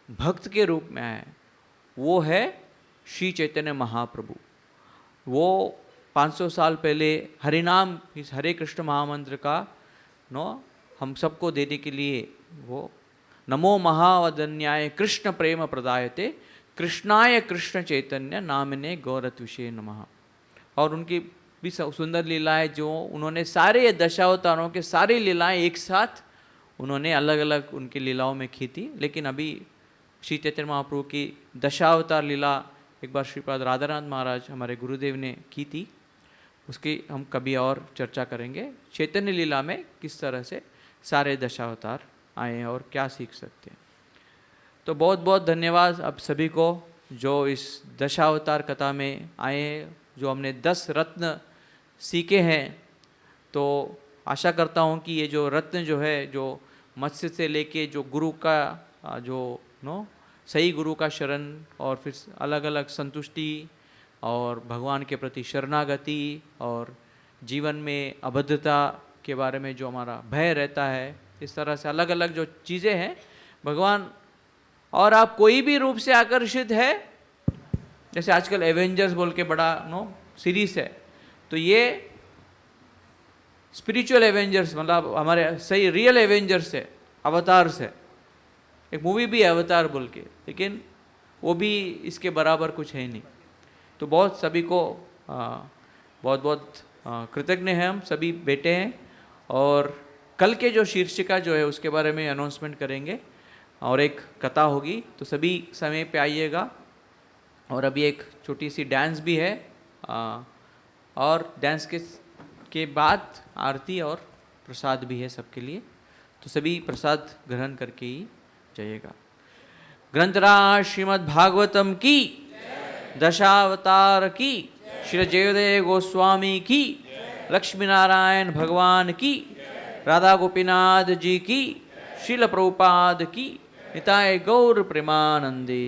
भक्त के रूप में आया है। वो है श्री चैतन्य महाप्रभु। वो 500 साल पहले हरिनाम, इस हरे कृष्ण महामंत्र का हम सबको देने के लिए, वो नमो महावदन्याय कृष्ण प्रेम प्रदायते कृष्णाय कृष्ण चैतन्य नामिने गौरत्विषे नमः। और उनकी भी सुंदर लीलाएं, जो उन्होंने सारे दशावतारों के सारी लीलाएं एक साथ उन्होंने अलग अलग उनकी लीलाओं में की थी। लेकिन अभी श्री चैतन्य महाप्रभु की दशावतार लीला एक बार श्रीपाद राधानाथ महाराज हमारे गुरुदेव ने की थी, उसकी हम कभी और चर्चा करेंगे। चैतन्य लीला में किस तरह से सारे दशावतार आए हैं और क्या सीख सकते हैं। तो बहुत बहुत धन्यवाद आप सभी को जो इस दशावतार कथा में आए हैं, जो हमने 10 रत्न सीखे हैं। तो आशा करता हूँ कि ये जो रत्न जो है, जो मत्स्य से लेके जो गुरु का जो सही गुरु का शरण, और फिर अलग अलग संतुष्टि और भगवान के प्रति शरणागति और जीवन में अबद्धता के बारे में जो हमारा भय रहता है, इस तरह से अलग अलग जो चीज़ें हैं भगवान। और आप कोई भी रूप से आकर्षित है, जैसे आजकल एवेंजर्स बोल के बड़ा सीरीज है, तो ये स्पिरिचुअल एवेंजर्स, मतलब हमारे सही रियल एवेंजर्स है, अवतार्स है। एक मूवी भी है अवतार बोल के, लेकिन वो भी इसके बराबर कुछ है ही नहीं। तो बहुत सभी को बहुत बहुत कृतज्ञ हैं हम सभी बेटे हैं। और कल के जो शीर्षिका जो है उसके बारे में अनाउंसमेंट करेंगे और एक कथा होगी, तो सभी समय पे आइएगा। और अभी एक छोटी सी डांस भी है, और डांस के बाद आरती और प्रसाद भी है सबके लिए, तो सभी प्रसाद ग्रहण करके ही जाइएगा। ग्रंथराज श्रीमद् भागवतम की, दशावतार की, श्री जयदेव गोस्वामी की, लक्ष्मी नारायण भगवान की, राधा गोपीनाथ जी की, श्रील प्रभुपाद की, निताय गौर प्रेमानंदे।